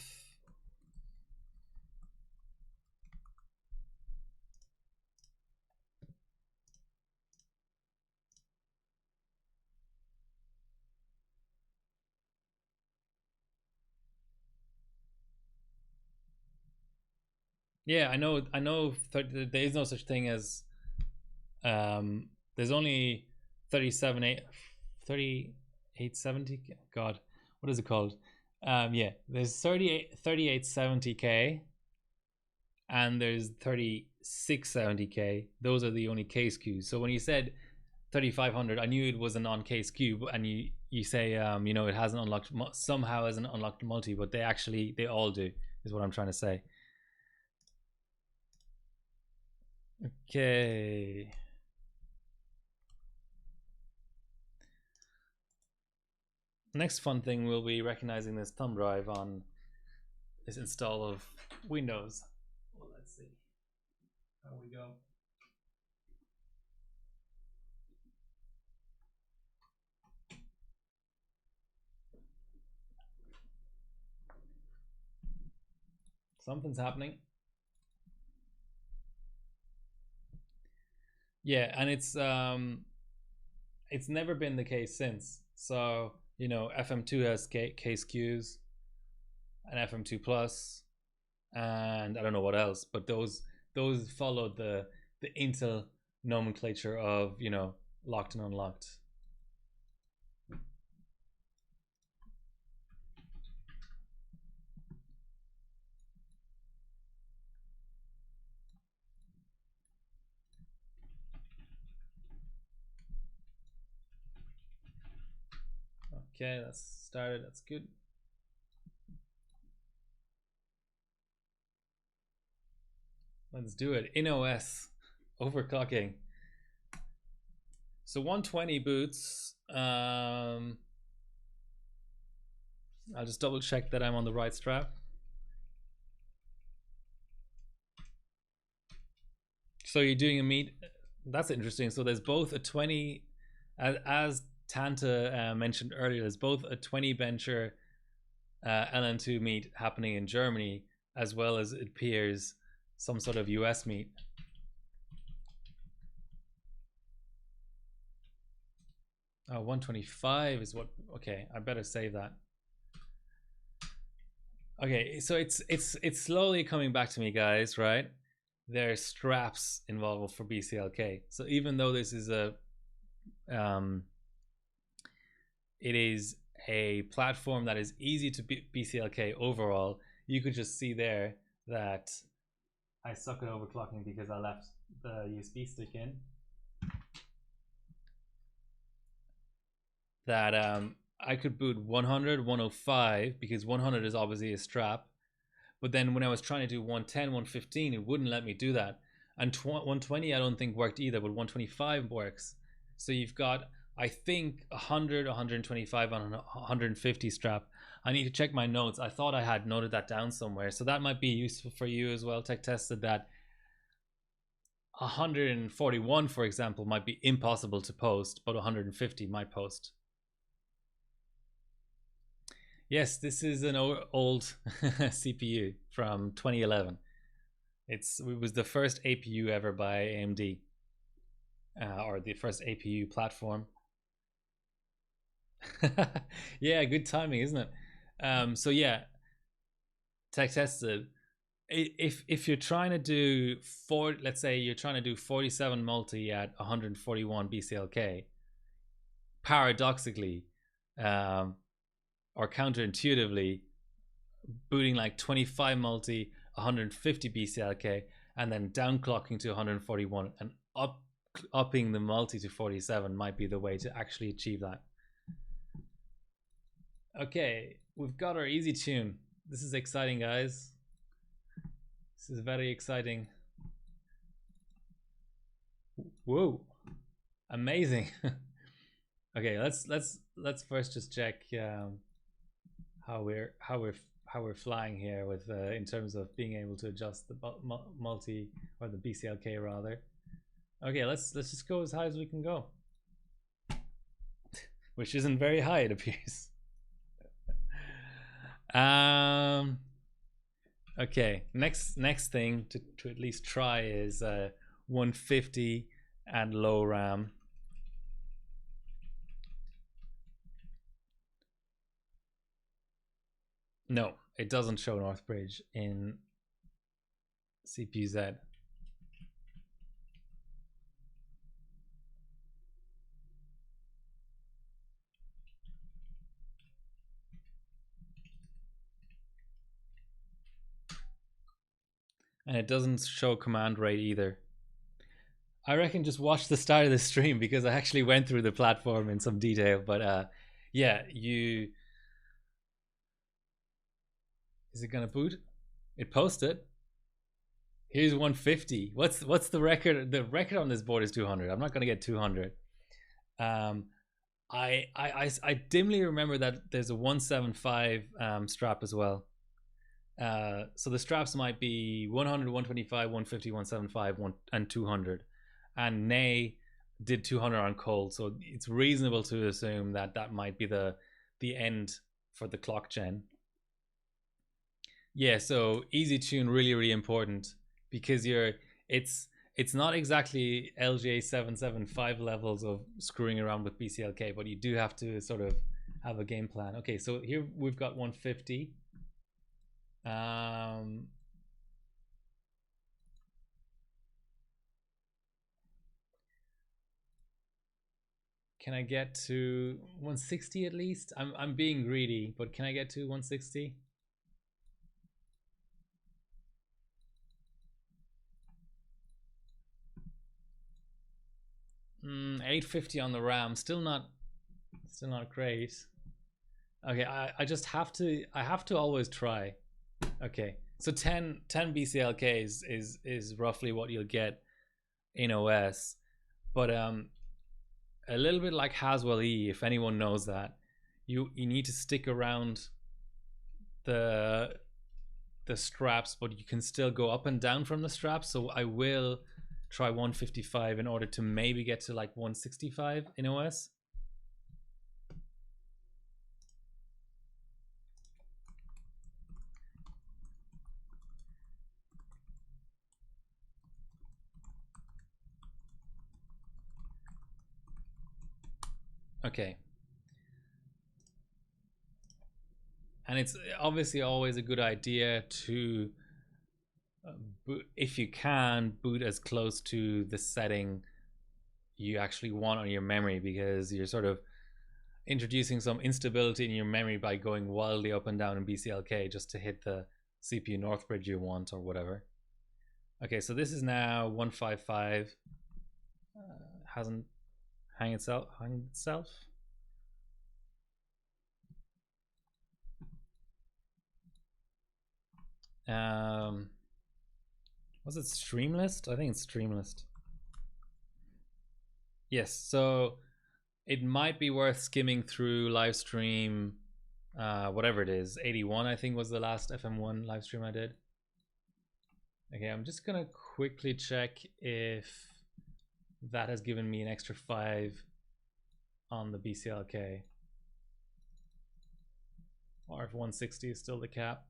Yeah, I know. There is no such thing as. There's only 3870. God, what is it called? Yeah, there's 3870K, and there's 3670K. Those are the only K SKUs. So when you said 3500, I knew it was a non-K SKU, and you say you know, it hasn't unlocked, somehow hasn't unlocked multi, but they all do, is what I'm trying to say. Okay. Next fun thing will be recognizing this thumb drive on this install of Windows. Well, let's see how we go. Something's happening. Yeah, and it's never been the case since. So, you know, FM2 has K SKUs and FM2 Plus, and I don't know what else, but those followed the Intel nomenclature of, you know, locked and unlocked. Okay, that's started. That's good. Let's do it. In OS, overclocking. So 120 boots. I'll just double check that I'm on the right strap. So you're doing a meet. That's interesting. So there's both a 20, as Tanta mentioned earlier, there's both a 20 bencher LN2 meet happening in Germany, as well as, it appears, some sort of US meet. Oh, 125 is what. Okay, I better save that. Okay, so it's slowly coming back to me, guys. Right, there's straps involved for BCLK. So even though this is a it is a platform that is easy to BCLK overall, you could just see there that I suck at overclocking because I left the USB stick in. That I could boot 100, 105, because 100 is obviously a strap. But then when I was trying to do 110, 115, it wouldn't let me do that. And 120 I don't think worked either, but 125 works. So you've got, I think, 100, 125, and 150 strap. I need to check my notes. I thought I had noted that down somewhere, so that might be useful for you as well. Tech tested that 141, for example, might be impossible to post, but 150 might post. Yes, this is an old CPU from 2011. It was the first APU ever by AMD, or the first APU platform. Yeah, good timing, isn't it? So yeah, tech tested. If you're trying to do let's say you're trying to do 47 multi at 141 BCLK, paradoxically, or counterintuitively, booting like 25 multi 150 BCLK and then downclocking to 141 and upping the multi to 47 might be the way to actually achieve that. Okay, we've got our easy tune. This is exciting, guys. This is very exciting. Whoa, amazing. Okay, let's first just check how we're flying here with in terms of being able to adjust the multi, or the BCLK rather. Okay, let's just go as high as we can go, which isn't very high, it appears. Okay, next thing to at least try is 150 and low RAM. No, it doesn't show Northbridge in CPU-Z. And it doesn't show command rate either. I reckon just watch the start of the stream, because I actually went through the platform in some detail. But yeah, is it gonna boot? It posted. Here's 150. What's the record? The record on this board is 200. I'm not gonna get 200. I dimly remember that there's a 175 strap as well. So the straps might be 100, 125, 150, 175, and 200. And Nay did 200 on cold, so it's reasonable to assume that that might be the end for the clock gen. Yeah, so easy tune, really important, because it's not exactly LGA 775 levels of screwing around with BCLK, but you do have to sort of have a game plan. Okay, so here we've got 150. Can I get to 160 at least? I'm being greedy, but can I get to 160? Mm, 850 on the RAM, still not great. Okay, I just have to always try. Okay, so 10 BCLK is roughly what you'll get in OS, but a little bit like Haswell E, if anyone knows that, you need to stick around the straps, but you can still go up and down from the straps. So I will try 155 in order to maybe get to like 165 in OS. Okay. And it's obviously always a good idea to, if you can, boot as close to the setting you actually want on your memory, because you're sort of introducing some instability in your memory by going wildly up and down in BCLK just to hit the CPU Northbridge you want or whatever. Okay, so this is now 155. Hasn't hung itself. Was it Streamlist? I think it's Streamlist. Yes, so it might be worth skimming through Livestream whatever it is, 81 I think was the last FM1 live stream I did. Okay, I'm just gonna quickly check if that has given me an extra 5 on the BCLK, or if 160 is still the cap.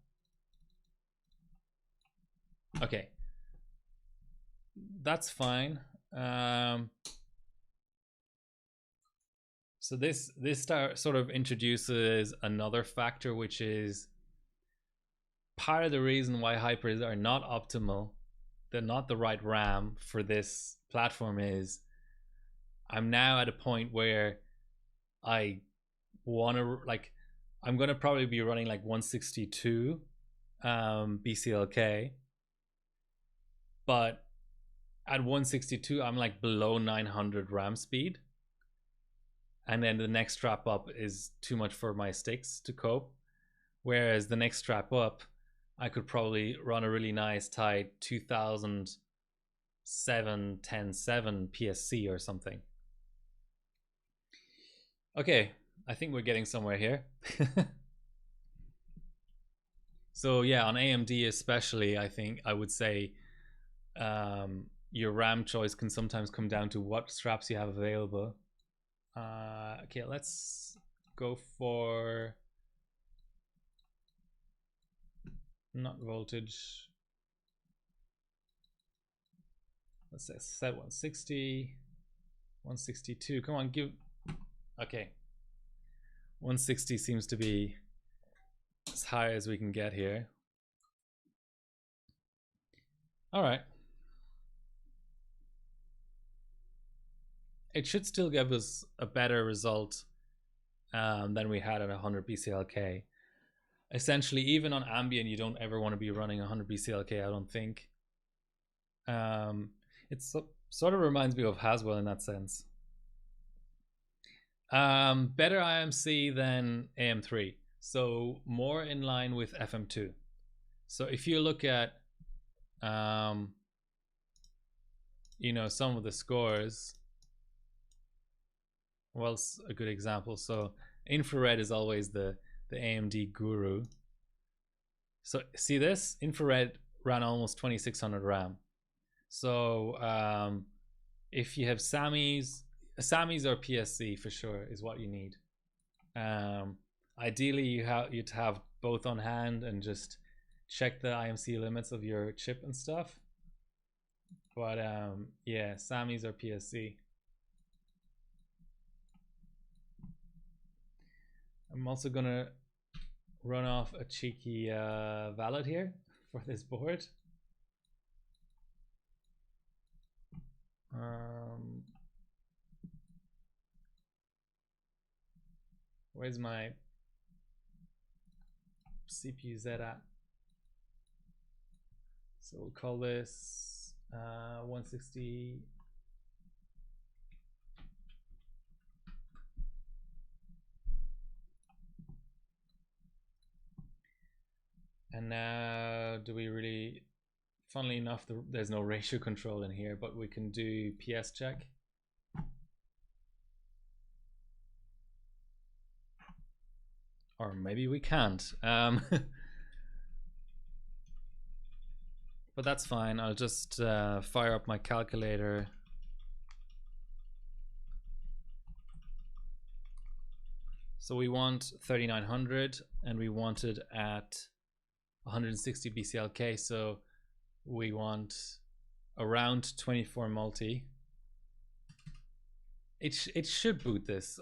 Okay, that's fine. So this sort of introduces another factor, which is part of the reason why hypers are not optimal, they're not the right RAM for this platform, is I'm now at a point where I want to, like, I'm going to probably be running like 162 BCLK, but at 162 I'm like below 900 RAM speed, and then the next strap up is too much for my sticks to cope, whereas the next strap up I could probably run a really nice tight 2007 107 PSC or something. Okay, I think we're getting somewhere here. So yeah, on AMD especially, I think I would say your RAM choice can sometimes come down to what straps you have available. Okay, let's go for not voltage. Let's say set 160, 162. Come on, give. Okay, 160 seems to be as high as we can get here. All right. It should still give us a better result than we had at 100 BCLK. Essentially, even on ambient, you don't ever want to be running 100 BCLK, I don't think. It sort of reminds me of Haswell in that sense. Better IMC than AM3, so more in line with FM2. So if you look at you know, some of the scores, well, it's a good example. So infrared is always the AMD guru. So see this? Infrared ran almost 2600 RAM. So if you have SAMIs or PSC for sure is what you need. Ideally you'd have both on hand and just check the IMC limits of your chip and stuff. But yeah, SAMIs or PSC. I'm also gonna run off a cheeky valid here for this board. Where's my CPU Z at? So we'll call this 160. And now, do we really, funnily enough, there's no ratio control in here, but we can do PS check. Or maybe we can't. But that's fine. I'll just fire up my calculator. So we want 3900 and we want it at 160 BCLK, so we want around 24 multi. It should boot this.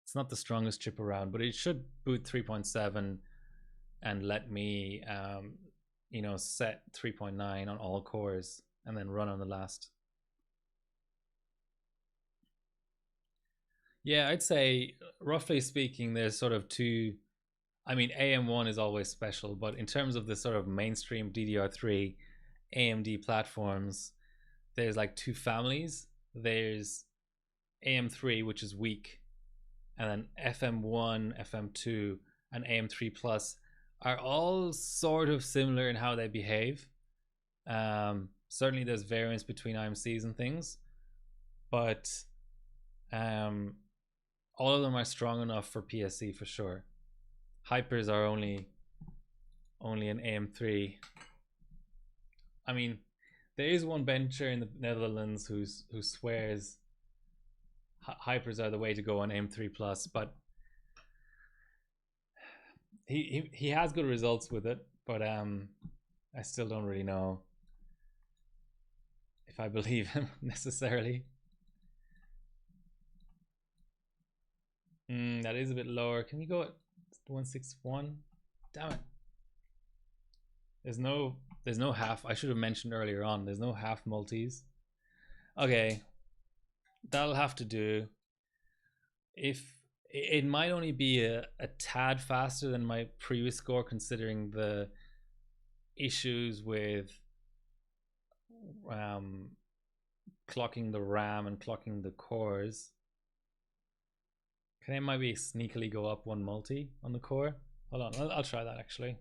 It's not the strongest chip around, but it should boot 3.7 and let me you know, set 3.9 on all cores and then run on the last. Yeah, I'd say roughly speaking there's sort of two. I mean, AM1 is always special, but in terms of the sort of mainstream DDR3 AMD platforms, there's like two families. There's AM3, which is weak, and then FM1, FM2, and AM3 Plus are all sort of similar in how they behave. Certainly there's variance between IMCs and things, but all of them are strong enough for PSC for sure. hypers are only an AM3. I mean, there is one bencher in the Netherlands who swears hypers are the way to go on AM3 plus, but he has good results with it, but I still don't really know if I believe him necessarily. That is a bit lower. Can we go at 161? Damn it. There's no half. I should have mentioned earlier on, there's no half multis. Okay, that'll have to do. If it might only be a tad faster than my previous score, considering the issues with clocking the RAM and clocking the cores. Can I maybe sneakily go up one multi on the core? Hold on, I'll try that actually.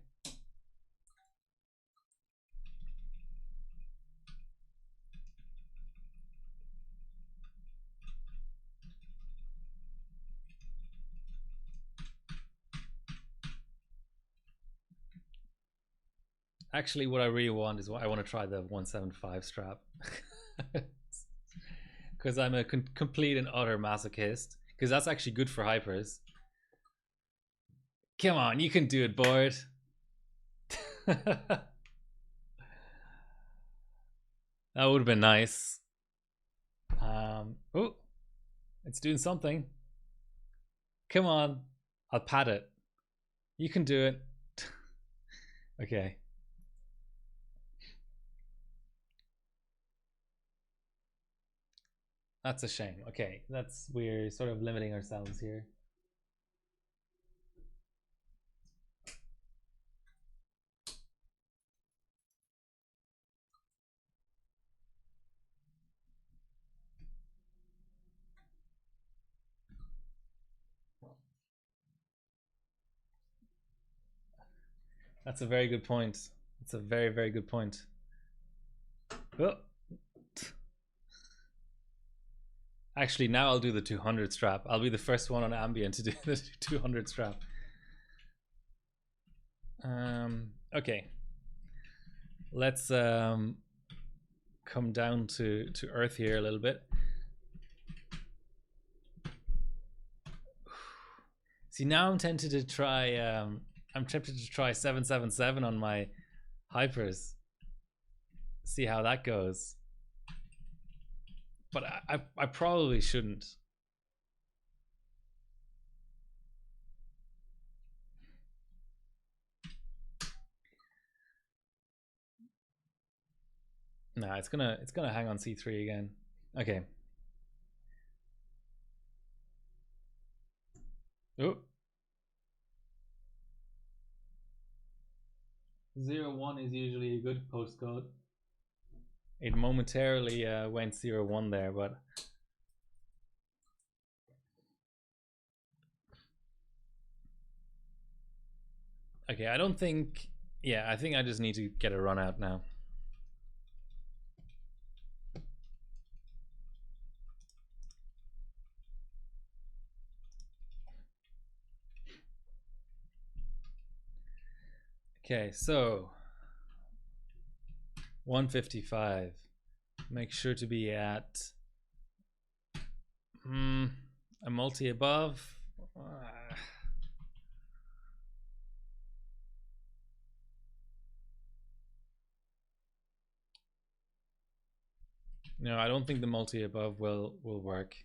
Actually, what I really want is I want to try the 175 strap. Because I'm a complete and utter masochist. Because that's actually good for hypers. Come on, you can do it, board. That would have been nice. Oh, it's doing something. Come on, I'll pat it. You can do it. Okay. That's a shame. Okay, we're sort of limiting ourselves here. That's a very good point. It's a very, very good point. Oh. Actually, now I'll do the 200 strap. I'll be the first one on ambient to do the 200 strap. Okay. Let's come down to earth here a little bit. See, now I'm tempted to try 777 on my hypers. See how that goes. But I probably shouldn't. Nah, it's gonna hang on C3 again. Okay. Oh. 01 is usually a good postcode. It momentarily went 01 there, but okay, I don't think. Yeah, I think I just need to get a run out now. Okay, so 155. Make sure to be at a multi above. No, I don't think the multi above will work.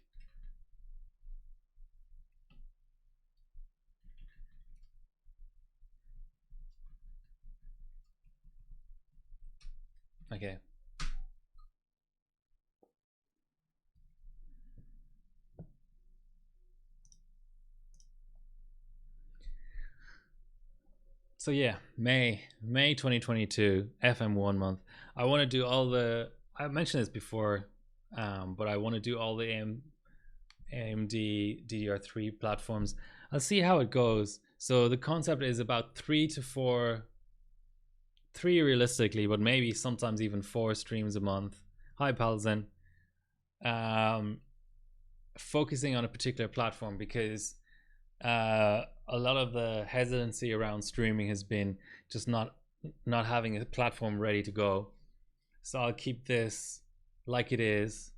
Okay. So yeah, May 2022, FM1 month. I want to do all the. I mentioned this before, but I want to do all the AMD DDR3 platforms. I'll see how it goes. So the concept is about 3 to 4, 3 realistically, but maybe sometimes even 4 streams a month. Hi, Palzen. Focusing on a particular platform because a lot of the hesitancy around streaming has been just not having a platform ready to go. So I'll keep this like it is.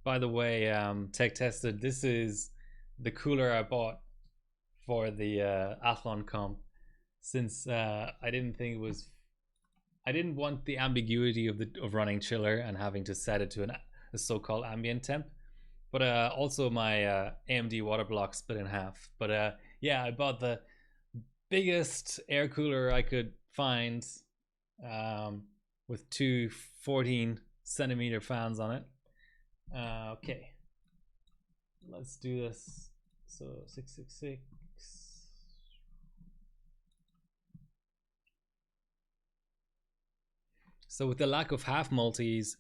By the way, tech tested, this is the cooler I bought for the Athlon comp, since I didn't think it was, I didn't want the ambiguity of running chiller and having to set it to a so-called ambient temp. But also my AMD water block split in half. But yeah, I bought the biggest air cooler I could find, with two 14-centimeter fans on it. Okay, let's do this. So 666. So with the lack of half multis,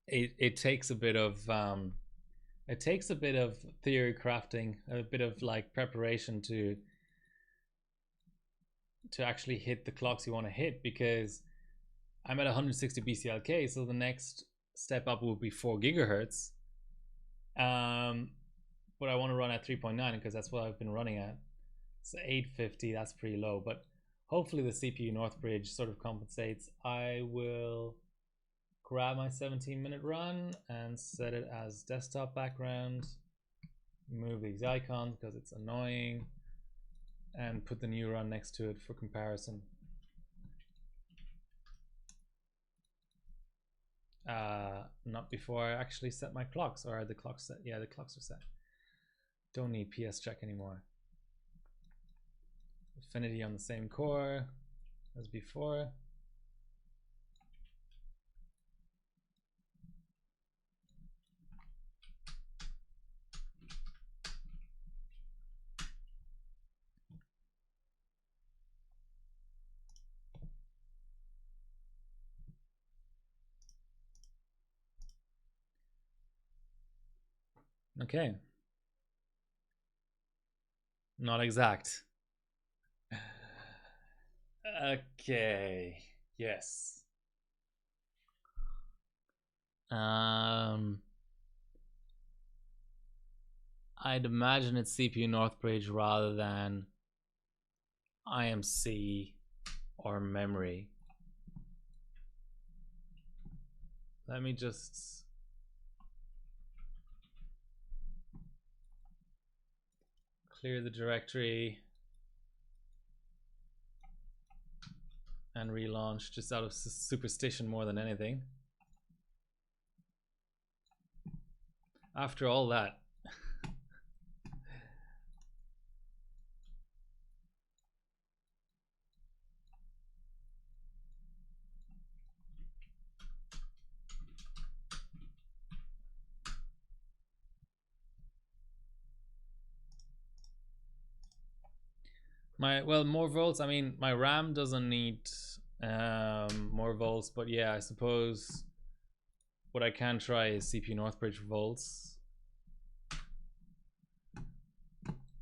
it takes a bit of theory crafting, a bit of like preparation to actually hit the clocks you want to hit, because I'm at 160 BCLK, so the next step up will be 4 gigahertz. But I want to run at 3.9 because that's what I've been running at. So 850, that's pretty low, but hopefully the CPU Northbridge sort of compensates. I will grab my 17-minute run and set it as desktop background. Move these icons because it's annoying, and put the new run next to it for comparison. Not before I actually set my clocks. Or are the clocks set? Yeah, the clocks are set. Don't need PS check anymore. Affinity on the same core as before. Okay. Not exact. Okay. Yes. I'd imagine it's CPU Northbridge rather than IMC or memory. Let me just clear the directory and relaunch, just out of superstition more than anything. After all that. Well, more volts. I mean, my RAM doesn't need more volts, but yeah, I suppose what I can try is CPU Northbridge volts.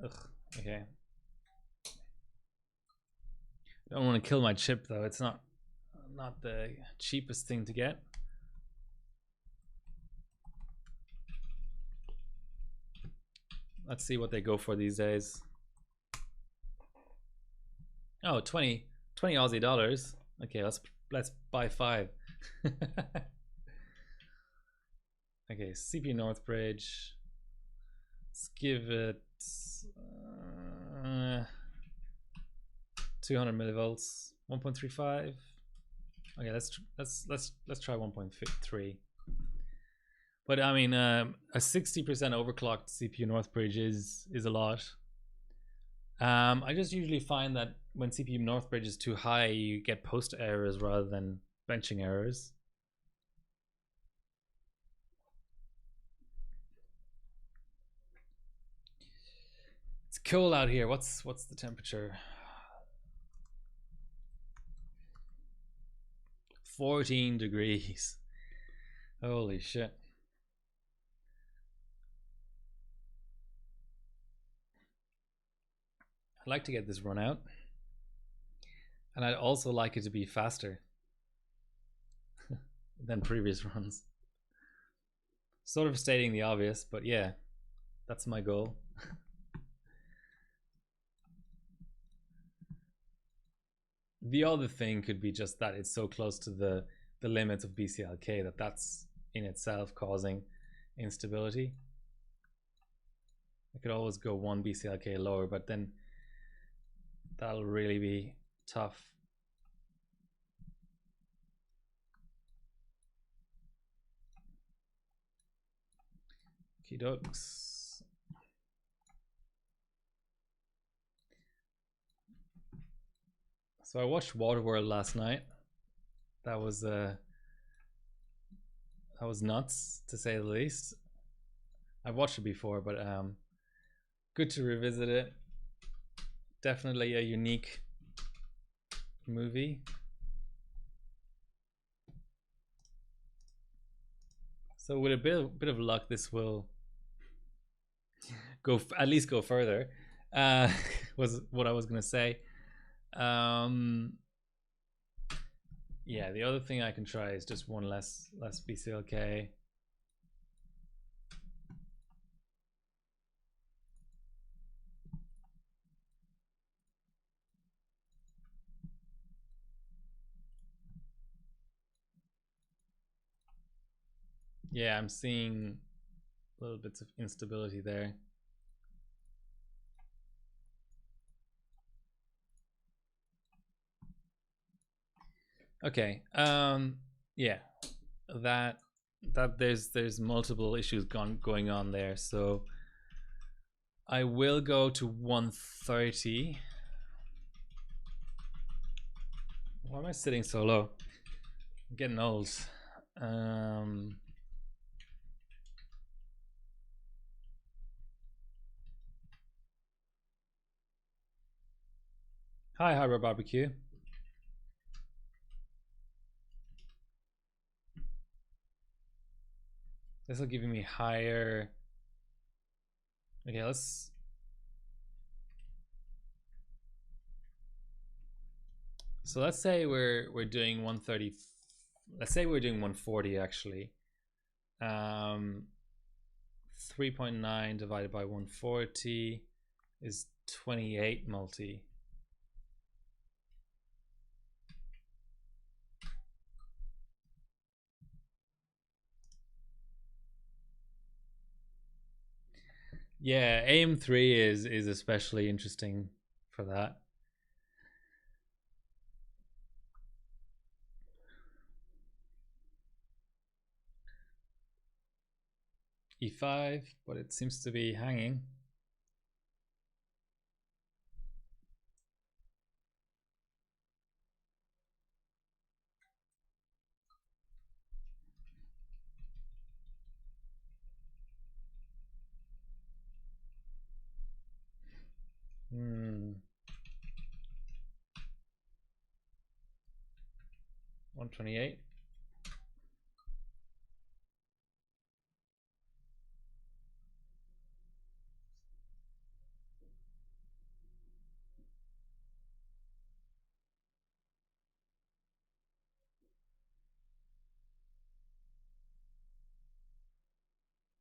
Ugh, okay. I don't want to kill my chip though. It's not the cheapest thing to get. Let's see what they go for these days. Oh, 20 Aussie dollars. Okay, let's buy 5. Okay, CPU Northbridge. Let's give it 200 millivolts, 1.35. Okay, let's try 1.3. But I mean, a 60% overclocked CPU Northbridge is a lot. I just usually find that when CPU Northbridge is too high, you get post errors rather than benching errors. It's cold out here. What's the temperature? 14 degrees. Holy shit. I'd like to get this run out. And I'd also like it to be faster than previous runs. Sort of stating the obvious, but yeah, that's my goal. The other thing could be just that it's so close to the limits of BCLK that that's in itself causing instability. I could always go one BCLK lower, but then that'll really be tough. Okie dokes. So I watched Waterworld last night. That was nuts, to say the least. I've watched it before, but good to revisit it. Definitely a unique movie. So with a bit of luck, this will go at least go further. Was what I was gonna say. Yeah, the other thing I can try is just one less BCLK. Yeah, I'm seeing little bits of instability there. Okay. Yeah, that there's multiple issues going on there. So I will go to 130. Why am I sitting so low? I'm getting old. Hi, Harbor Barbecue. This will give me higher. Okay, let's. So let's say we're doing 130. Let's say we're doing 140 actually. 3.9 divided by 140 is 28 multi. Yeah, AM3 is especially interesting for that. E5, but it seems to be hanging. Hmm. 128.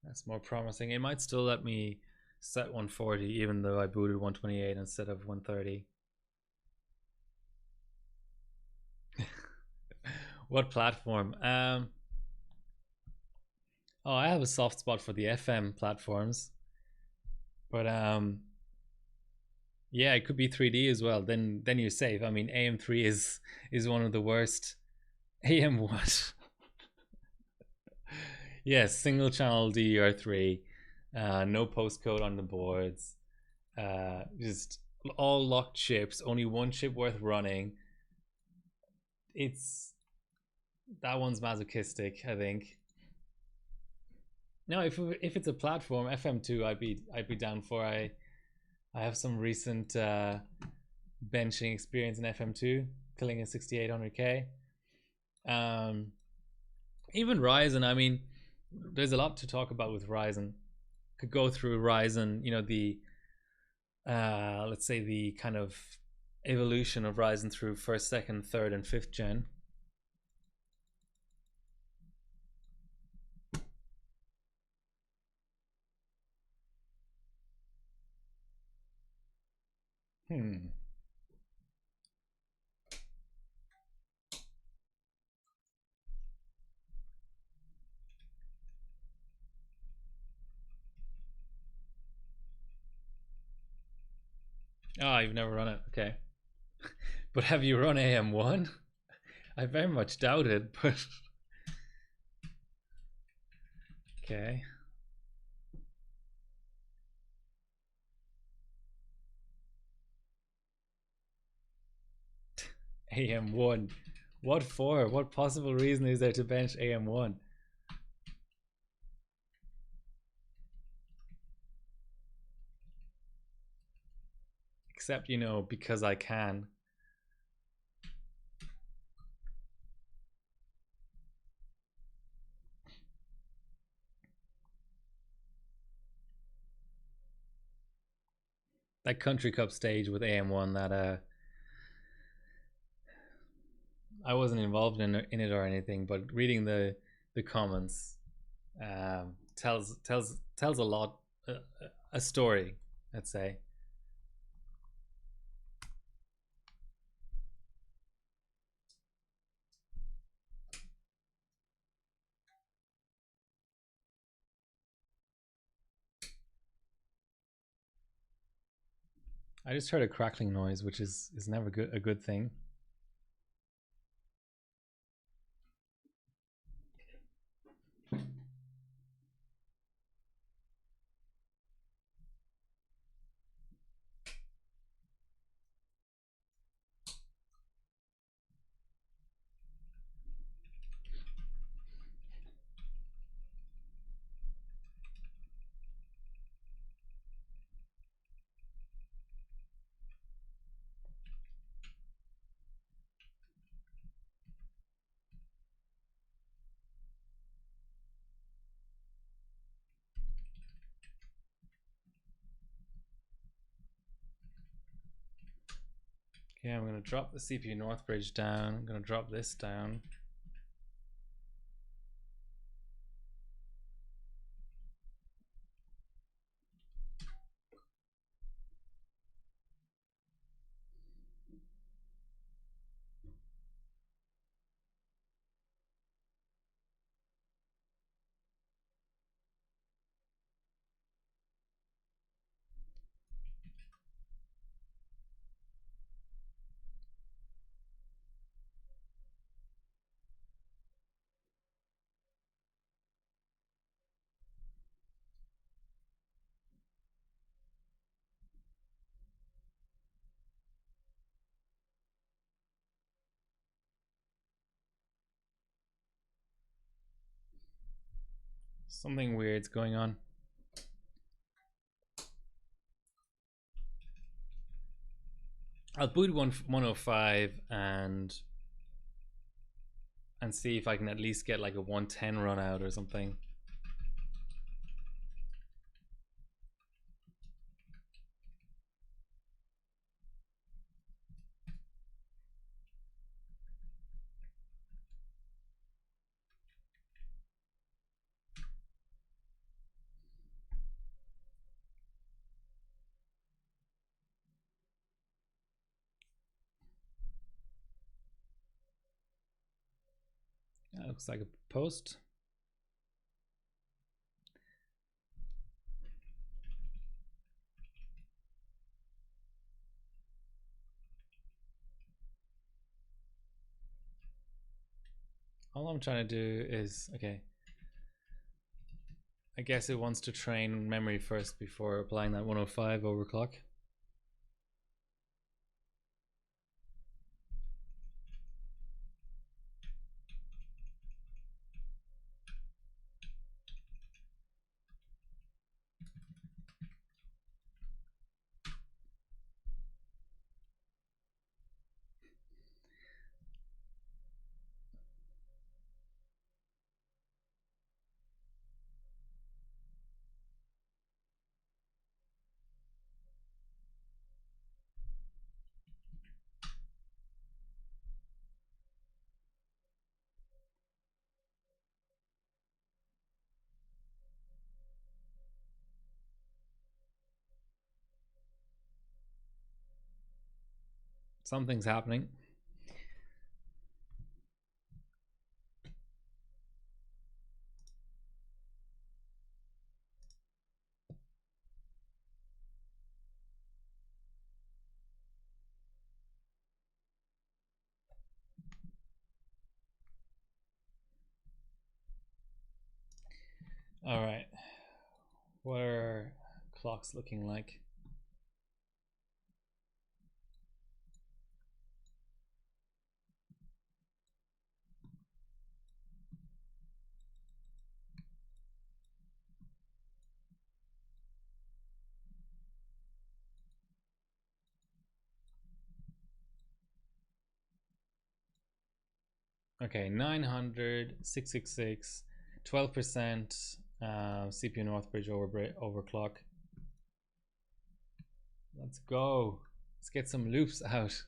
That's more promising. It might still let me set 140 even though I booted 128 instead of 130. What platform? Oh, I have a soft spot for the FM platforms. But yeah, it could be 3D as well. Then you're safe. I mean, AM3 is one of the worst. AM what? Yes, single channel DDR3, no postcode on the boards, just all locked chips, only one chip worth running. It's that one's masochistic, I think. No, if it's a platform, FM2, I'd be down for. I have some recent benching experience in FM2, killing a 6800K. Even Ryzen, I mean, there's a lot to talk about with Ryzen. Could go through Ryzen, you know, the let's say the kind of evolution of Ryzen through first, second, third, and fifth gen. Oh, you've never run it. Okay. But have you run AM1? I very much doubt it, but okay. AM1. What for? What possible reason is there to bench AM1? Except, you know, because I can. That Country Cup stage with AM1 that I wasn't involved in it or anything, but reading the comments tells a lot, a story, let's say. I just heard a crackling noise, which is never a good thing. Okay, I'm going to drop the CPU North bridge down. I'm going to drop this down. Something weird's going on. I'll boot 105 and see if I can at least get like a 110 run out or something. That looks like a post. All I'm trying to do is, okay, I guess it wants to train memory first before applying that 105 overclock. Something's happening. clock's looking like. Okay, 900, 666, 12% CPU Northbridge overclock. Let's go. Let's get some loops out.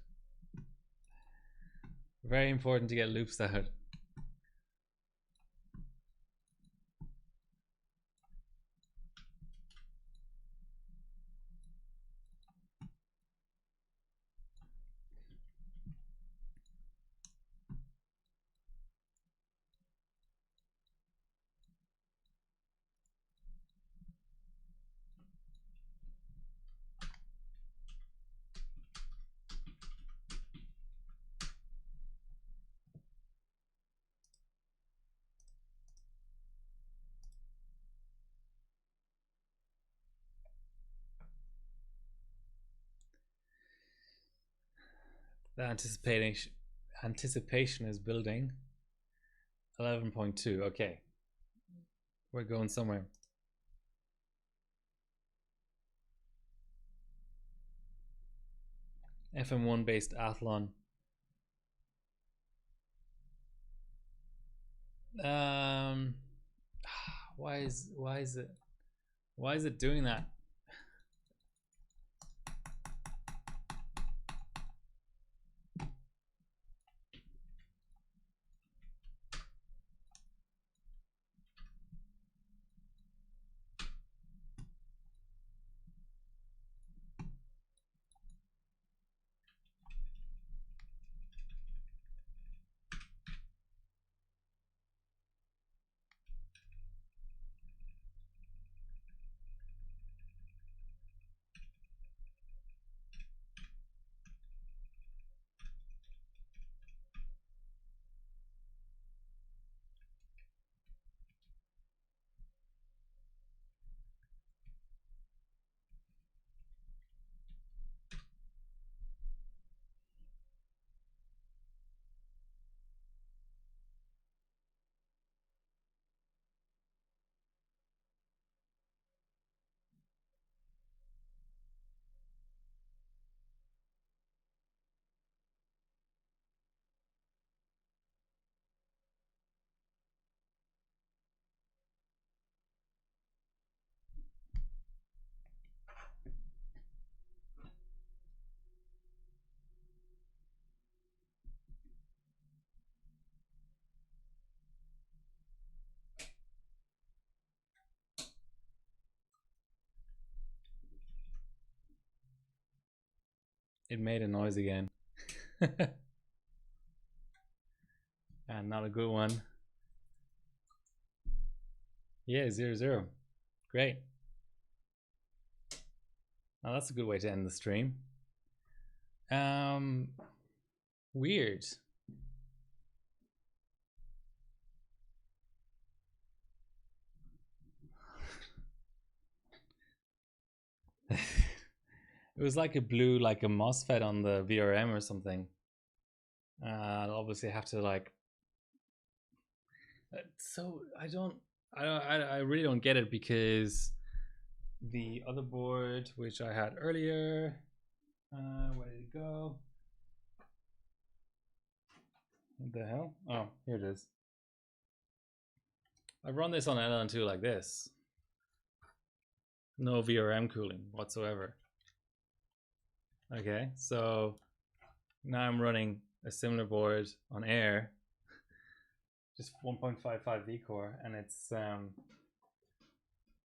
Very important to get loops out. The anticipation is building. 11.2. Okay, we're going somewhere. FM1 based Athlon. Why is it doing that? It made a noise again. And not a good one. Yeah, 0-0. Great. Now that's a good way to end the stream. Weird. It was like it blew like a MOSFET on the VRM or something. I'll obviously have to like. So I really don't get it, because the other board which I had earlier, where did it go? What the hell? Oh, here it is. I've run this on LN2 like this. No VRM cooling whatsoever. Okay, so now I'm running a similar board on air, just 1.55 V-core, and it's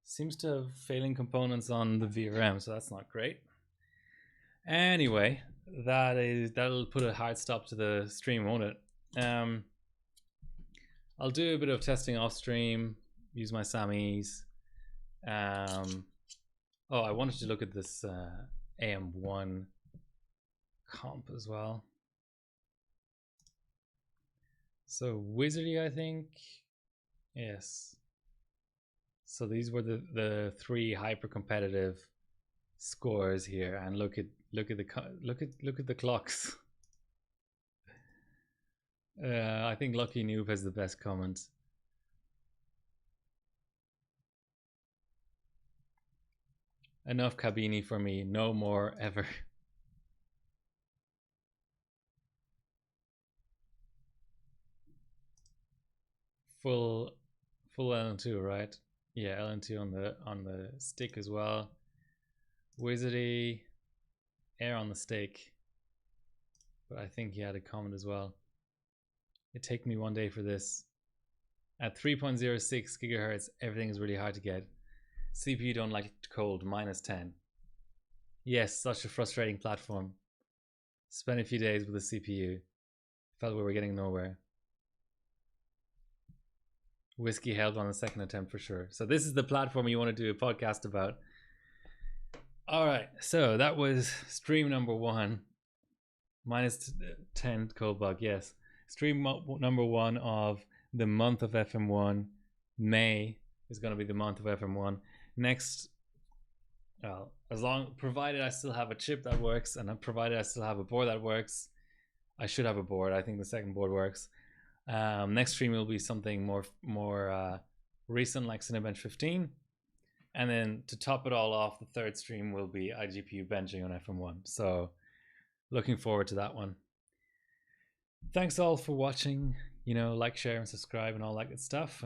seems to have failing components on the VRM, so that's not great. Anyway, that'll put a hard stop to the stream, won't it? I'll do a bit of testing off stream, use my SAMIs. Oh, I wanted to look at this AM1 comp as well. So Wizardy, I think. Yes. So these were the three hyper competitive scores here, and look at the clocks. I think Lucky Noob has the best comment. Enough Cabini for me, no more ever. full LN2, right? Yeah, LN2 on the stick as well. Wizardy, air on the stake. But I think he had a comment as well. It take me one day for this. At 3.06 gigahertz, everything is really hard to get. CPU don't like it cold, -10. Yes, such a frustrating platform. Spent a few days with the CPU. Felt we were getting nowhere. Whiskey helped on the second attempt for sure. So this is the platform you want to do a podcast about. All right, so that was stream number 1. -10 cold bug, yes. Stream number 1 of the month of FM1. May is going to be the month of FM1. Next, well, provided I still have a chip that works, and provided I still have a board that works. I should have a board. I think the second board works. Next stream will be something more recent, like Cinebench 15. And then to top it all off, the third stream will be iGPU benching on FM1. So looking forward to that one. Thanks all for watching. Like, share, and subscribe and all that good stuff.